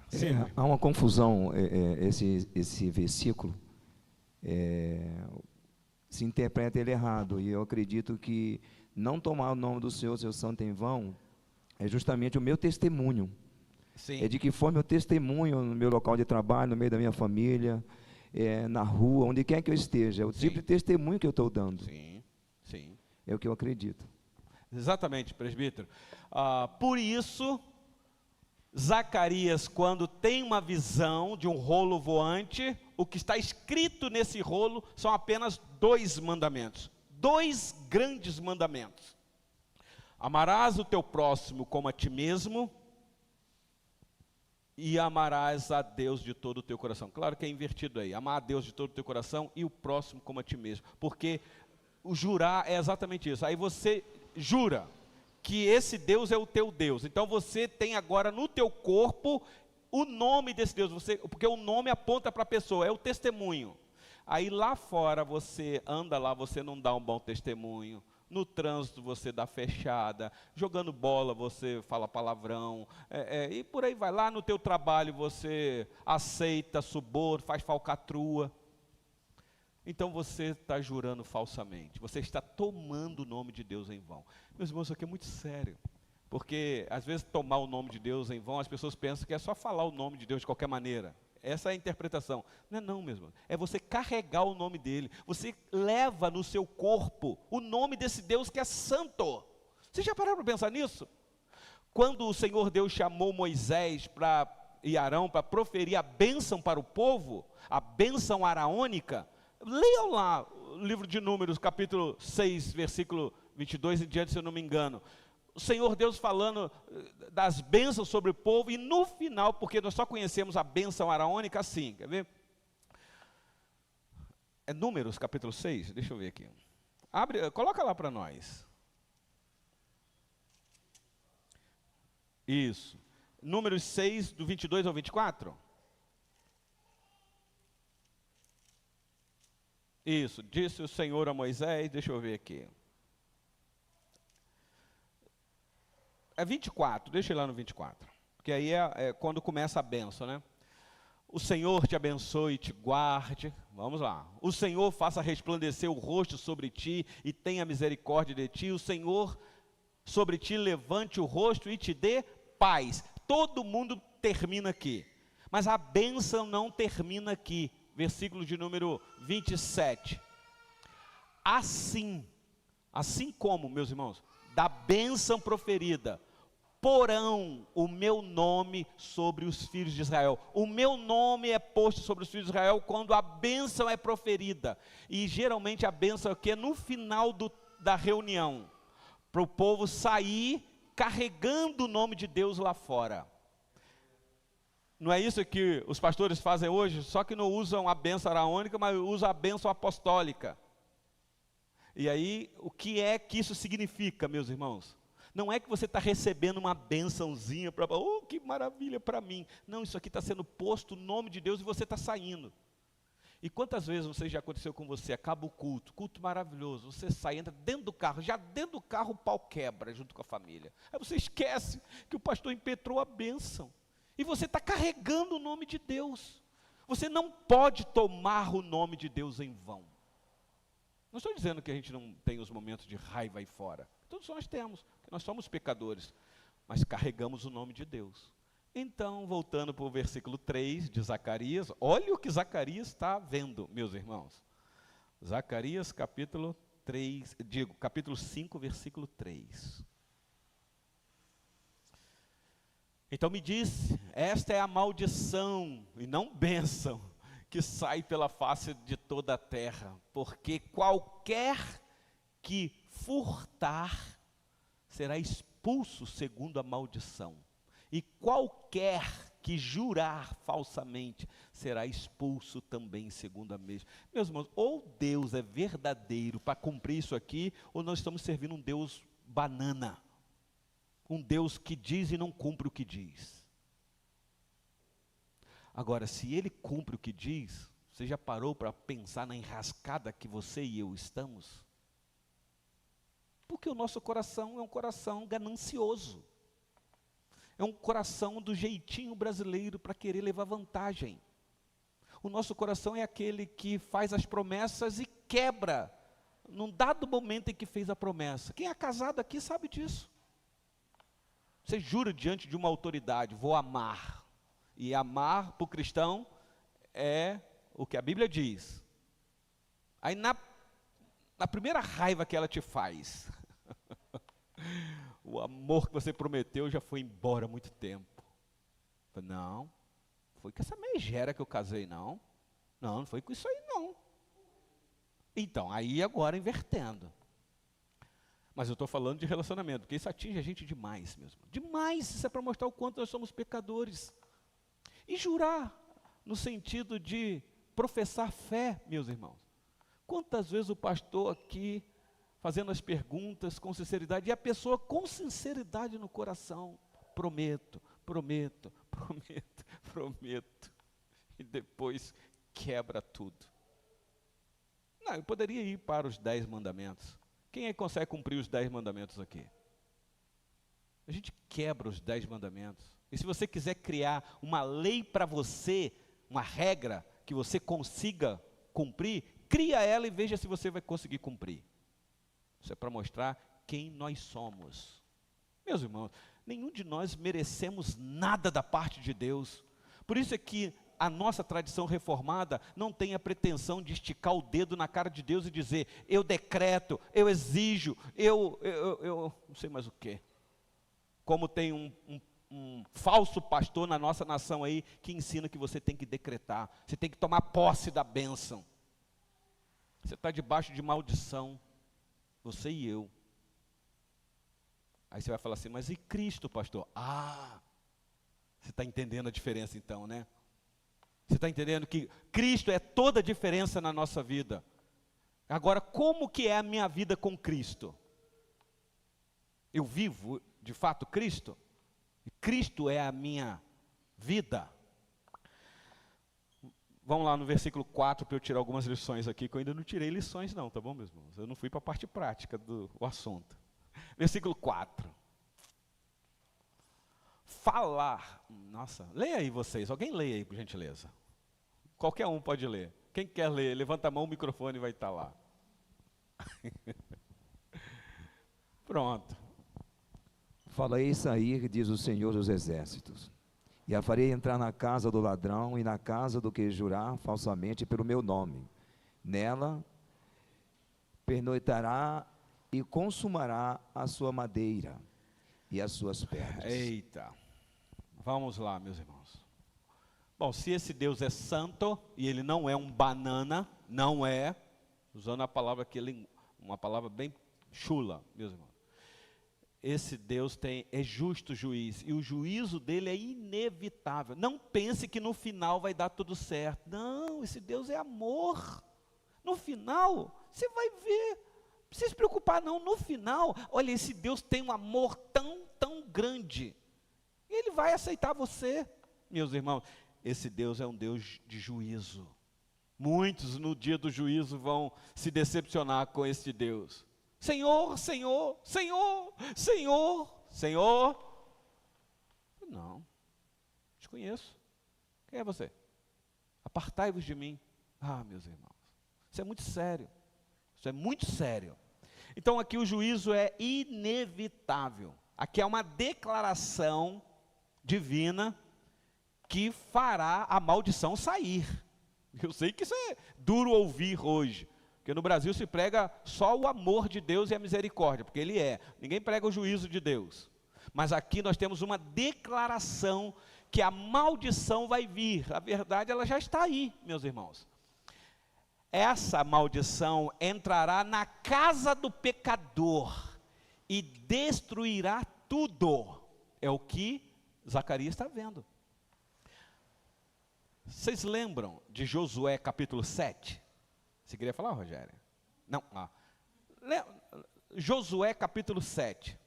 S4: Há uma confusão, esse versículo, se interpreta ele errado, e eu acredito que não tomar o nome do Senhor, seu santo em vão, é justamente o meu testemunho.
S1: Sim.
S4: É de que for meu testemunho no meu local de trabalho, no meio da minha família, na rua, onde quer que eu esteja, é o tipo de testemunho que eu estou dando.
S1: Sim, sim.
S4: É o que eu acredito.
S1: Exatamente, presbítero. Por isso, Zacarias, quando tem uma visão de um rolo voante, o que está escrito nesse rolo são apenas 2 mandamentos. 2 grandes mandamentos. Amarás o teu próximo como a ti mesmo, e amarás a Deus de todo o teu coração. Claro que é invertido aí, amar a Deus de todo o teu coração e o próximo como a ti mesmo, porque o jurar é exatamente isso. Aí você jura que esse Deus é o teu Deus, então você tem agora no teu corpo o nome desse Deus, porque o nome aponta para a pessoa, é o testemunho. Aí lá fora você anda lá, você não dá um bom testemunho. No trânsito você dá fechada, jogando bola você fala palavrão, e por aí vai. Lá no teu trabalho você aceita suborno, faz falcatrua. Então você está jurando falsamente, você está tomando o nome de Deus em vão. Meus irmãos, isso aqui é muito sério, porque às vezes tomar o nome de Deus em vão, as pessoas pensam que é só falar o nome de Deus de qualquer maneira. Essa é a interpretação. Não é não, mesmo. É você carregar o nome dele. Você leva no seu corpo o nome desse Deus que é santo. Você já pararam para pensar nisso? Quando o Senhor Deus chamou Moisés e Arão para proferir a bênção para o povo, a bênção araônica, leiam lá o livro de Números, capítulo 6, versículo 22 em diante, se eu não me engano. O Senhor Deus falando das bênçãos sobre o povo, e no final, porque nós só conhecemos a bênção araônica assim, quer ver? É Números, capítulo 6, deixa eu ver aqui. Coloca lá para nós. Isso. Números 6, do 22 ao 24. Isso, disse o Senhor a Moisés, deixa eu ver aqui. É 24, deixa eu ir lá no 24, porque aí é quando começa a bênção, né? O Senhor te abençoe e te guarde, vamos lá. O Senhor faça resplandecer o rosto sobre ti e tenha misericórdia de ti. O Senhor sobre ti levante o rosto e te dê paz. Todo mundo termina aqui, mas a bênção não termina aqui. Versículo de número 27. Assim como, meus irmãos, da bênção proferida, porão o meu nome sobre os filhos de Israel. O meu nome é posto sobre os filhos de Israel quando a bênção é proferida. E geralmente a bênção é o quê? No final da reunião, para o povo sair carregando o nome de Deus lá fora. Não é isso que os pastores fazem hoje? Só que não usam a bênção araônica, mas usam a bênção apostólica. E aí, o que é que isso significa, meus irmãos? Não é que você está recebendo uma bênçãozinha para, que maravilha para mim. Não, isso aqui está sendo posto o nome de Deus e você está saindo. E quantas vezes você já aconteceu com você, acaba o culto maravilhoso, você sai, entra dentro do carro, já dentro do carro o pau quebra junto com a família. Aí você esquece que o pastor impetrou a bênção. E você está carregando o nome de Deus. Você não pode tomar o nome de Deus em vão. Não estou dizendo que a gente não tem os momentos de raiva aí fora. Todos nós temos, porque nós somos pecadores. Mas carregamos o nome de Deus. Então, voltando para o versículo 3 de Zacarias, olha o que Zacarias está vendo, meus irmãos. Zacarias capítulo 5, versículo 3. Então me disse, esta é a maldição, e não bênção, que sai pela face de toda a terra, porque qualquer que furtar será expulso segundo a maldição, e qualquer que jurar falsamente será expulso também segundo a mesma. Meus irmãos, ou Deus é verdadeiro para cumprir isso aqui, ou nós estamos servindo um Deus banana, um Deus que diz e não cumpre o que diz. Agora, se ele cumpre o que diz, você já parou para pensar na enrascada que você e eu estamos? Porque o nosso coração é um coração ganancioso. É um coração do jeitinho brasileiro para querer levar vantagem. O nosso coração é aquele que faz as promessas e quebra, num dado momento em que fez a promessa. Quem é casado aqui sabe disso. Você jura diante de uma autoridade, vou amar. E amar para o cristão é o que a Bíblia diz. Aí na primeira raiva que ela te faz, o amor que você prometeu já foi embora há muito tempo. Não, foi com essa megera que eu casei, não. Não foi com isso aí, não. Então, aí agora invertendo. Mas eu estou falando de relacionamento, porque isso atinge a gente demais mesmo. Demais, isso é para mostrar o quanto nós somos pecadores. E jurar, no sentido de professar fé, meus irmãos. Quantas vezes o pastor aqui, fazendo as perguntas com sinceridade, e a pessoa com sinceridade no coração, prometo, prometo, prometo, prometo, e depois quebra tudo. Não, eu poderia ir para os 10 mandamentos. Quem é que consegue cumprir os 10 mandamentos aqui? A gente quebra os 10 mandamentos. E se você quiser criar uma lei para você, uma regra que você consiga cumprir, cria ela e veja se você vai conseguir cumprir. Isso é para mostrar quem nós somos. Meus irmãos, nenhum de nós merecemos nada da parte de Deus. Por isso é que a nossa tradição reformada não tem a pretensão de esticar o dedo na cara de Deus e dizer, eu decreto, eu exijo, eu não sei mais o quê. Como tem um falso pastor na nossa nação aí, que ensina que você tem que decretar, você tem que tomar posse da bênção. Você está debaixo de maldição, você e eu. Aí você vai falar assim, mas e Cristo, pastor? Ah, você está entendendo a diferença então, né? Você está entendendo que Cristo é toda a diferença na nossa vida. Agora, como que é a minha vida com Cristo? Eu vivo, de fato, Cristo? Cristo é a minha vida? Vamos lá no versículo 4 para eu tirar algumas lições aqui, que eu ainda não tirei lições não, tá bom, meus irmãos? Eu não fui para a parte prática do assunto. Versículo 4. Falar. Nossa, leia aí vocês. Alguém leia aí, por gentileza. Qualquer um pode ler. Quem quer ler, levanta a mão, o microfone vai estar lá. Pronto.
S4: Falei isso aí, diz o Senhor dos Exércitos. E a farei entrar na casa do ladrão e na casa do que jurar falsamente pelo meu nome. Nela pernoitará e consumará a sua madeira e as suas pedras.
S1: Eita. Vamos lá, meus irmãos. Bom, se esse Deus é santo, e ele não é um banana, não é, usando a palavra que ele, uma palavra bem chula, meus irmãos. Esse Deus é justo juiz, e o juízo dele é inevitável. Não pense que no final vai dar tudo certo. Não, esse Deus é amor. No final, você vai ver. Não precisa se preocupar não, no final, olha, esse Deus tem um amor tão, tão grande. Ele vai aceitar você, meus irmãos. Esse Deus é um Deus de juízo. Muitos no dia do juízo vão se decepcionar com esse Deus. Senhor, Senhor, Senhor, Senhor, Senhor. Não, te conheço. Quem é você? Apartai-vos de mim. Ah, meus irmãos, isso é muito sério. Isso é muito sério. Então aqui o juízo é inevitável. Aqui é uma declaração divina que fará a maldição sair. Eu sei que isso é duro ouvir hoje, porque no Brasil se prega só o amor de Deus e a misericórdia, porque ele é. Ninguém prega o juízo de Deus. Mas aqui nós temos uma declaração que a maldição vai vir. A verdade, ela já está aí, meus irmãos. Essa maldição entrará na casa do pecador e destruirá tudo. É o que Zacarias está vendo. Vocês lembram de Josué capítulo 7? Você queria falar, Rogério? Não. Josué capítulo 7.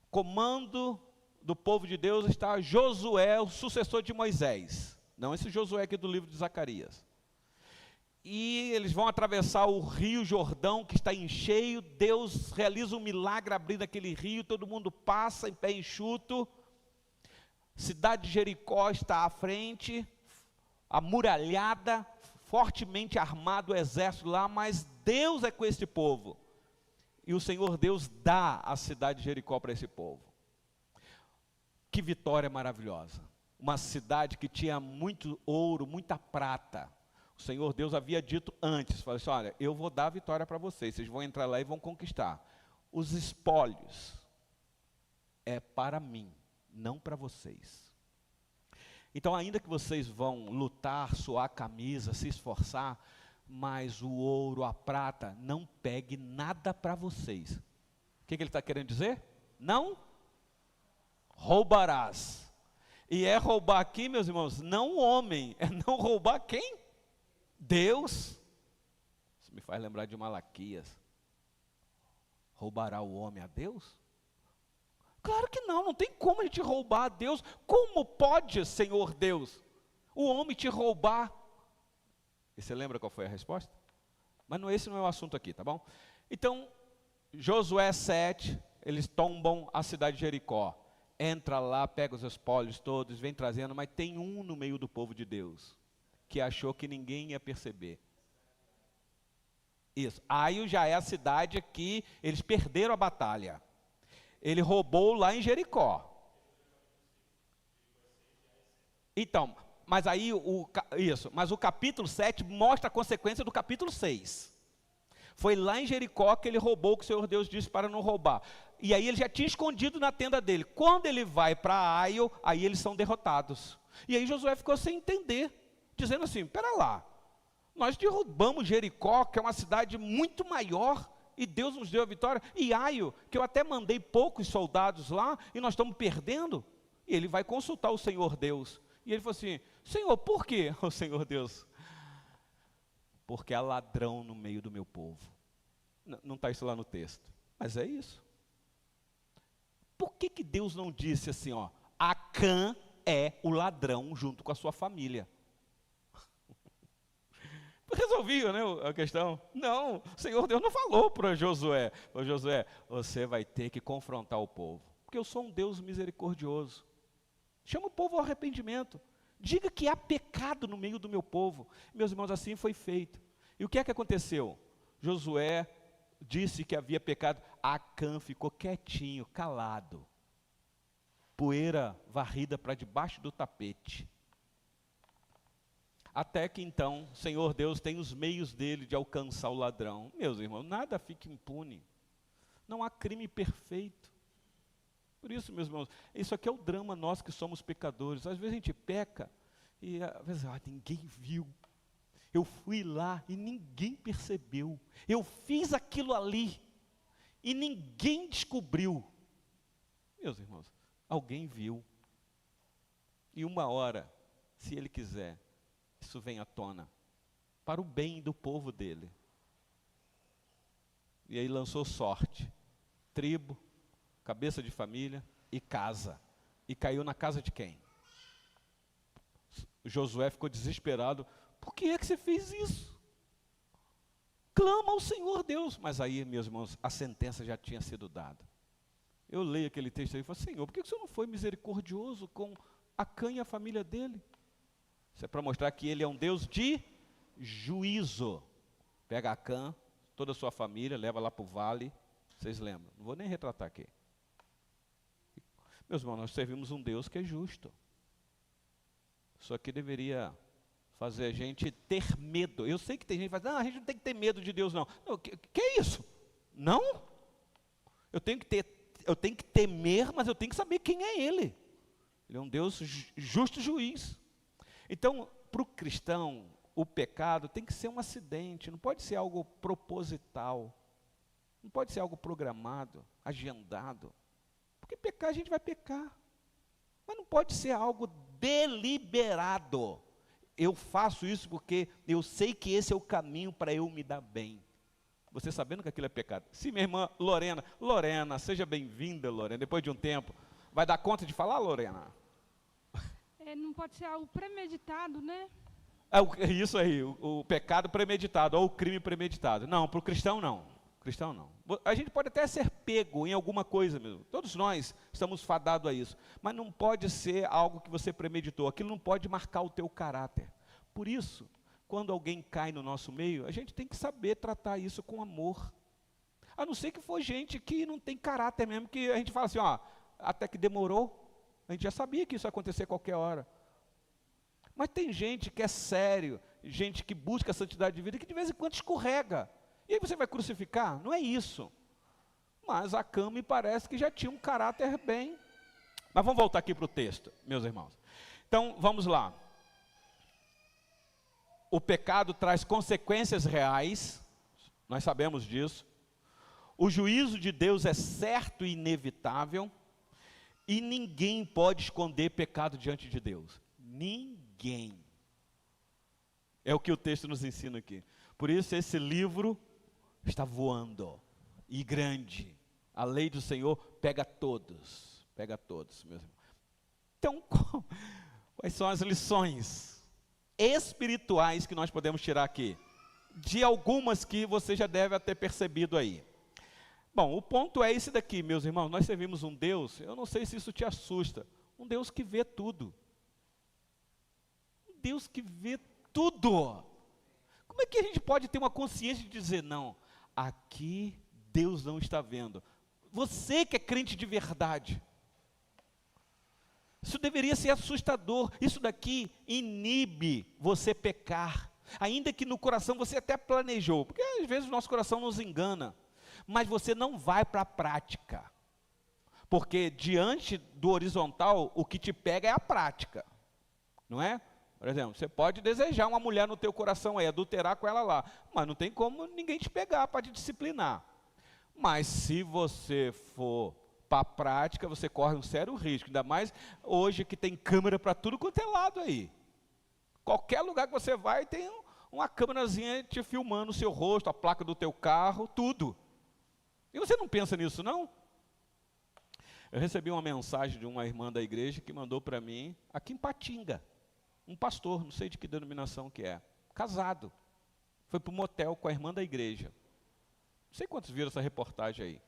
S1: Comando do povo de Deus está Josué, o sucessor de Moisés. Não esse Josué aqui do livro de Zacarias. E eles vão atravessar o rio Jordão, que está em cheio. Deus realiza um milagre abrindo aquele rio, todo mundo passa em pé enxuto. Cidade de Jericó está à frente, amuralhada, fortemente armado o exército lá, mas Deus é com esse povo. E o Senhor Deus dá a cidade de Jericó para esse povo. Que vitória maravilhosa. Uma cidade que tinha muito ouro, muita prata. O Senhor Deus havia dito antes, falou assim, olha, eu vou dar a vitória para vocês vão entrar lá e vão conquistar. Os espólios é para mim, não para vocês. Então, ainda que vocês vão lutar, suar a camisa, se esforçar, mas o ouro, a prata, não pegue nada para vocês. O que ele está querendo dizer? Não roubarás. E é roubar aqui, meus irmãos, não o homem, é não roubar quem? Deus. Isso me faz lembrar de Malaquias. Roubará o homem a Deus? Claro que não, não tem como a gente roubar a Deus. Como pode, Senhor Deus, o homem te roubar? E você lembra qual foi a resposta? Mas esse não é o assunto aqui, tá bom? Então, Josué 7, eles tombam a cidade de Jericó. Entra lá, pega os espólios todos, vem trazendo, mas tem um no meio do povo de Deus, que achou que ninguém ia perceber. Isso, Ai já é a cidade que eles perderam a batalha. Ele roubou lá em Jericó. Então, mas aí, mas o capítulo 7 mostra a consequência do capítulo 6. Foi lá em Jericó que ele roubou o que o Senhor Deus disse para não roubar. E aí ele já tinha escondido na tenda dele. Quando ele vai para Ai, aí eles são derrotados. E aí Josué ficou sem entender, dizendo assim, espera lá, nós derrubamos Jericó, que é uma cidade muito maior, e Deus nos deu a vitória, e Ai, que eu até mandei poucos soldados lá, e nós estamos perdendo. E ele vai consultar o Senhor Deus. E ele falou assim, Senhor, por quê? O Senhor Deus, porque há ladrão no meio do meu povo. Não está isso lá no texto, mas é isso. Por que Deus não disse assim, ó, Acã é o ladrão junto com a sua família? Resolvia, né, a questão. Não, o Senhor Deus não falou para Josué, ô Josué, você vai ter que confrontar o povo, porque eu sou um Deus misericordioso. Chama o povo ao arrependimento. Diga que há pecado no meio do meu povo. Meus irmãos, assim foi feito. E o que é que aconteceu? Josué disse que havia pecado. Acã ficou quietinho, calado. Poeira varrida para debaixo do tapete. Até que então, o Senhor Deus tem os meios dele de alcançar o ladrão. Meus irmãos, nada fica impune. Não há crime perfeito. Por isso, meus irmãos, isso aqui é o drama nosso que somos pecadores. Às vezes a gente peca e às vezes ninguém viu. Eu fui lá e ninguém percebeu. Eu fiz aquilo ali e ninguém descobriu. Meus irmãos, alguém viu. E uma hora, se ele quiser, isso vem à tona para o bem do povo dele. E aí lançou sorte, tribo, cabeça de família e casa. E caiu na casa de quem? Josué ficou desesperado. Por que é que você fez isso? Clama ao Senhor Deus. Mas aí, meus irmãos, a sentença já tinha sido dada. Eu leio aquele texto aí e falo, Senhor, por que o Senhor não foi misericordioso com Acã e a família dele? Isso é para mostrar que ele é um Deus de juízo. Pega Acã, toda a sua família, leva lá para o vale. Vocês lembram? Não vou nem retratar aqui. Meus irmãos, nós servimos um Deus que é justo. Isso aqui deveria fazer a gente ter medo. Eu sei que tem gente que fala, não, a gente não tem que ter medo de Deus, não. Não, que é isso? Não? Eu tenho que temer, mas eu tenho que saber quem é Ele. Ele é um Deus justo juiz. Então, para o cristão, o pecado tem que ser um acidente, não pode ser algo proposital, não pode ser algo programado, agendado. Porque pecar a gente vai pecar, mas não pode ser algo deliberado. Eu faço isso porque eu sei que esse é o caminho para eu me dar bem. Você sabendo que aquilo é pecado. Sim, minha irmã Lorena, seja bem-vinda, Lorena, depois de um tempo. Vai dar conta de falar, Lorena?
S3: Não pode ser algo premeditado, né?
S1: Isso aí, o pecado premeditado, ou o crime premeditado. Não, para o cristão não. Cristão não. A gente pode até ser pego em alguma coisa mesmo. Todos nós estamos fadados a isso. Mas não pode ser algo que você premeditou. Aquilo não pode marcar o teu caráter. Por isso, quando alguém cai no nosso meio, a gente tem que saber tratar isso com amor. A não ser que for gente que não tem caráter mesmo, que a gente fala assim, ó, até que demorou, a gente já sabia que isso ia acontecer a qualquer hora. Mas tem gente que é sério, gente que busca a santidade de vida, que de vez em quando escorrega. E aí você vai crucificar? Não é isso. Mas Acã me parece que já tinha um caráter bem. Mas vamos voltar aqui para o texto, meus irmãos. Então, vamos lá. O pecado traz consequências reais, nós sabemos disso. O juízo de Deus é certo e inevitável. E ninguém pode esconder pecado diante de Deus. Ninguém. É o que o texto nos ensina aqui. Por isso esse livro está voando, e grande. A lei do Senhor pega todos, meus irmãos. Então, quais são as lições espirituais que nós podemos tirar aqui? De algumas que você já deve ter percebido aí. Bom, o ponto é esse daqui, meus irmãos. Nós servimos um Deus, eu não sei se isso te assusta, um Deus que vê tudo. Um Deus que vê tudo. Como é que a gente pode ter uma consciência de dizer, não, aqui Deus não está vendo? Você que é crente de verdade. Isso deveria ser assustador. Isso daqui inibe você pecar. Ainda que no coração você até planejou. Porque às vezes o nosso coração nos engana. Mas você não vai para a prática. Porque diante do horizontal, o que te pega é a prática. Não é? Por exemplo, você pode desejar uma mulher no teu coração aí, adulterar com ela lá, mas não tem como ninguém te pegar para te disciplinar. Mas se você for para a prática, você corre um sério risco, ainda mais hoje que tem câmera para tudo quanto é lado aí. Qualquer lugar que você vai tem uma câmerazinha te filmando o seu rosto, a placa do teu carro, tudo. E você não pensa nisso, não? Eu recebi uma mensagem de uma irmã da igreja que mandou para mim, aqui em Patinga. Um pastor, não sei de que denominação que é, casado, foi para um motel com a irmã da igreja. Não sei quantos viram essa reportagem aí.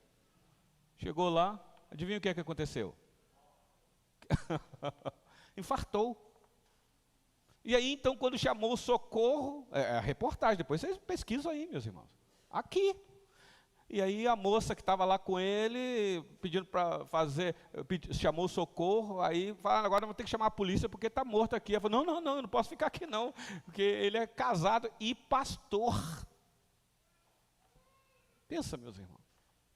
S1: Chegou lá, adivinha o que é que aconteceu? Infartou. E aí, então, quando chamou o socorro, a reportagem, depois vocês pesquisam aí, meus irmãos. Aqui. E aí a moça que estava lá com ele, pedindo para fazer, chamou o socorro, aí fala, agora vou ter que chamar a polícia porque está morto aqui. Ela falou, não, eu não posso ficar aqui não, porque ele é casado e pastor. Pensa, meus irmãos,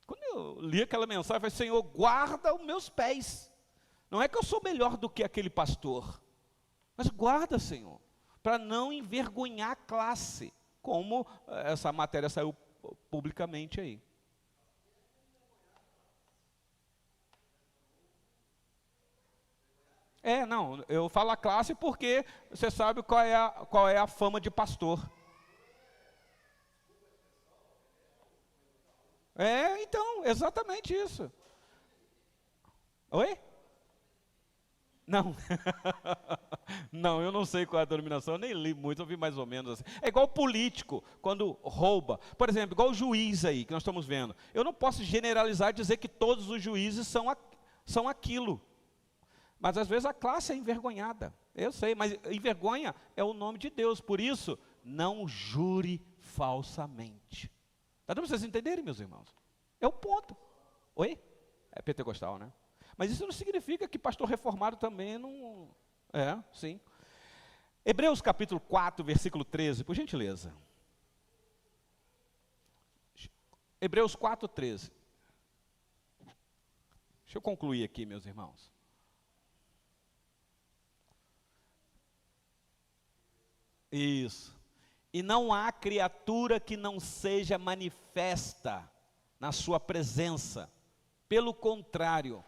S1: quando eu li aquela mensagem, eu falei, Senhor, guarda os meus pés. Não é que eu sou melhor do que aquele pastor, mas guarda, Senhor, para não envergonhar a classe, como essa matéria saiu publicamente aí. Não, eu falo a classe porque você sabe qual é a fama de pastor. Então, exatamente isso. Oi? Não. Não, eu não sei qual é a denominação, eu nem li muito, eu vi mais ou menos assim. É igual político, quando rouba. Por exemplo, igual o juiz aí, que nós estamos vendo. Eu não posso generalizar e dizer que todos os juízes são aquilo. Mas às vezes a classe é envergonhada. Eu sei, mas envergonha é o nome de Deus. Por isso, não jure falsamente. Está dando para vocês entenderem, meus irmãos? É o ponto. Oi? É pentecostal, né? Mas isso não significa que pastor reformado também não... sim. Hebreus capítulo 4, versículo 13, por gentileza. Hebreus 4, 13. Deixa eu concluir aqui, meus irmãos. Isso. E não há criatura que não seja manifesta na sua presença. Pelo contrário,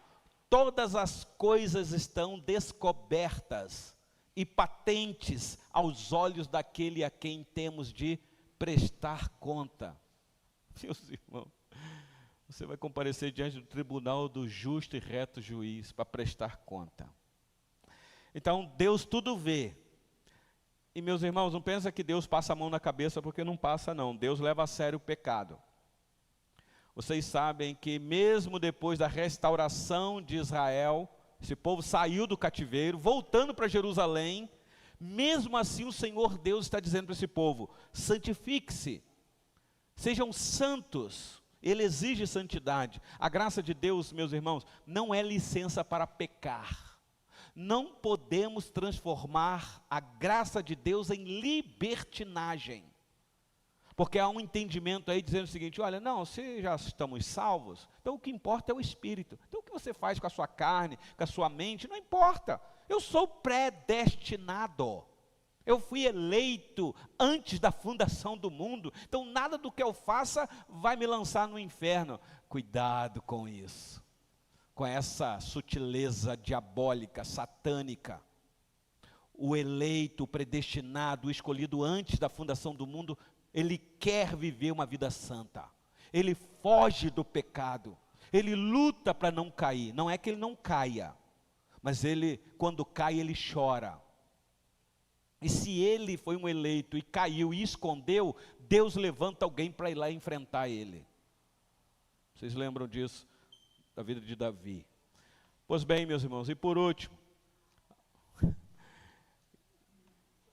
S1: todas as coisas estão descobertas e patentes aos olhos daquele a quem temos de prestar conta. Meus irmãos, você vai comparecer diante do tribunal do justo e reto juiz para prestar conta. Então, Deus tudo vê. E meus irmãos, não pensa que Deus passa a mão na cabeça, porque não passa não. Deus leva a sério o pecado. Vocês sabem que mesmo depois da restauração de Israel, esse povo saiu do cativeiro, voltando para Jerusalém, mesmo assim o Senhor Deus está dizendo para esse povo: santifique-se, sejam santos. Ele exige santidade. A graça de Deus, meus irmãos, não é licença para pecar. Não podemos transformar a graça de Deus em libertinagem. Porque há um entendimento aí dizendo o seguinte: olha, não, se já estamos salvos, então o que importa é o Espírito. Então o que você faz com a sua carne, com a sua mente, não importa. Eu sou predestinado. Eu fui eleito antes da fundação do mundo. Então nada do que eu faça vai me lançar no inferno. Cuidado com isso. Com essa sutileza diabólica, satânica. O eleito, o predestinado, o escolhido antes da fundação do mundo, ele quer viver uma vida santa. Ele foge do pecado. Ele luta para não cair. Não é que ele não caia, mas ele, quando cai, ele chora. E se ele foi um eleito e caiu e escondeu, Deus levanta alguém para ir lá enfrentar ele. Vocês lembram disso, da vida de Davi? Pois bem, meus irmãos, e por último,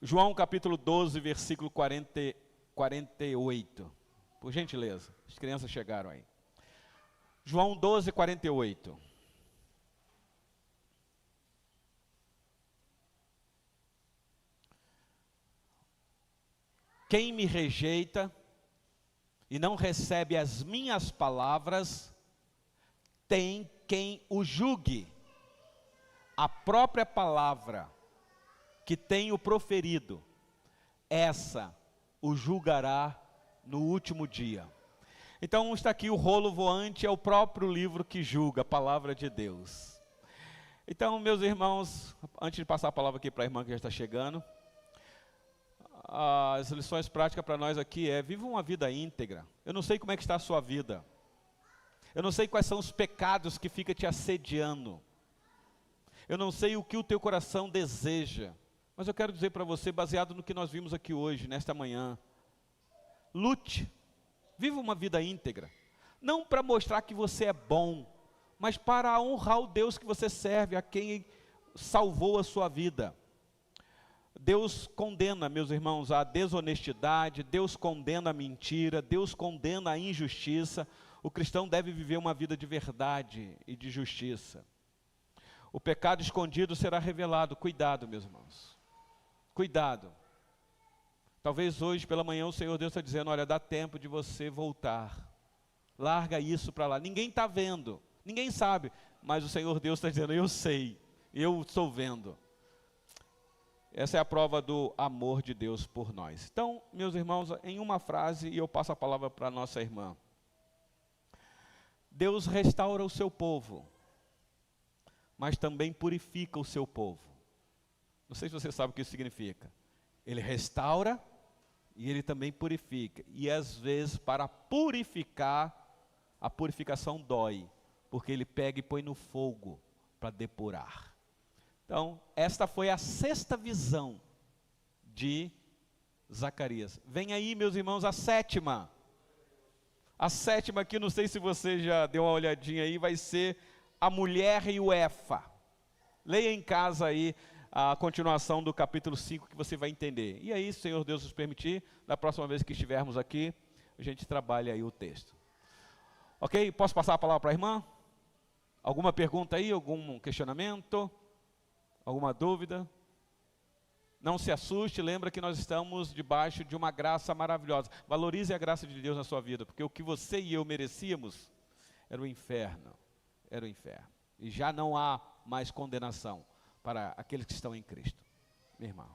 S1: João capítulo 12, versículo 48. Por gentileza, as crianças chegaram aí. João 12, 48. Quem me rejeita e não recebe as minhas palavras, tem quem o julgue. A própria palavra que tenho proferido, essa o julgará no último dia. Então está aqui o rolo voante, é o próprio livro que julga, a palavra de Deus. Então, meus irmãos, antes de passar a palavra aqui para a irmã que já está chegando, as lições práticas para nós aqui é: viva uma vida íntegra. Eu não sei como é que está a sua vida. Eu não sei quais são os pecados que ficam te assediando. Eu não sei o que o teu coração deseja. Mas eu quero dizer para você, baseado no que nós vimos aqui hoje, nesta manhã: lute, viva uma vida íntegra. Não para mostrar que você é bom, mas para honrar o Deus que você serve, a quem salvou a sua vida. Deus condena, meus irmãos, a desonestidade, Deus condena a mentira, Deus condena a injustiça. O cristão deve viver uma vida de verdade e de justiça. O pecado escondido será revelado. Cuidado, meus irmãos. Cuidado. Talvez hoje pela manhã o Senhor Deus está dizendo: olha, dá tempo de você voltar. Larga isso para lá. Ninguém está vendo, ninguém sabe, mas o Senhor Deus está dizendo: eu sei, eu estou vendo. Essa é a prova do amor de Deus por nós. Então, meus irmãos, em uma frase, e eu passo a palavra para a nossa irmã. Deus restaura o seu povo, mas também purifica o seu povo. Não sei se você sabe o que isso significa. Ele restaura e ele também purifica. E às vezes, para purificar, a purificação dói, porque ele pega e põe no fogo para depurar. Então, esta foi a sexta visão de Zacarias. Vem aí, meus irmãos, a sétima. A sétima aqui, não sei se você já deu uma olhadinha aí, vai ser a mulher e o Efa. Leia em casa aí a continuação do capítulo 5 que você vai entender. E aí, se o Senhor Deus nos permitir, da próxima vez que estivermos aqui, a gente trabalha aí o texto. Ok? Posso passar a palavra para a irmã? Alguma pergunta aí? Algum questionamento? Alguma dúvida? Não se assuste, lembra que nós estamos debaixo de uma graça maravilhosa. Valorize a graça de Deus na sua vida, porque o que você e eu merecíamos era o inferno. Era o inferno. E já não há mais condenação para aqueles que estão em Cristo. Minha irmã.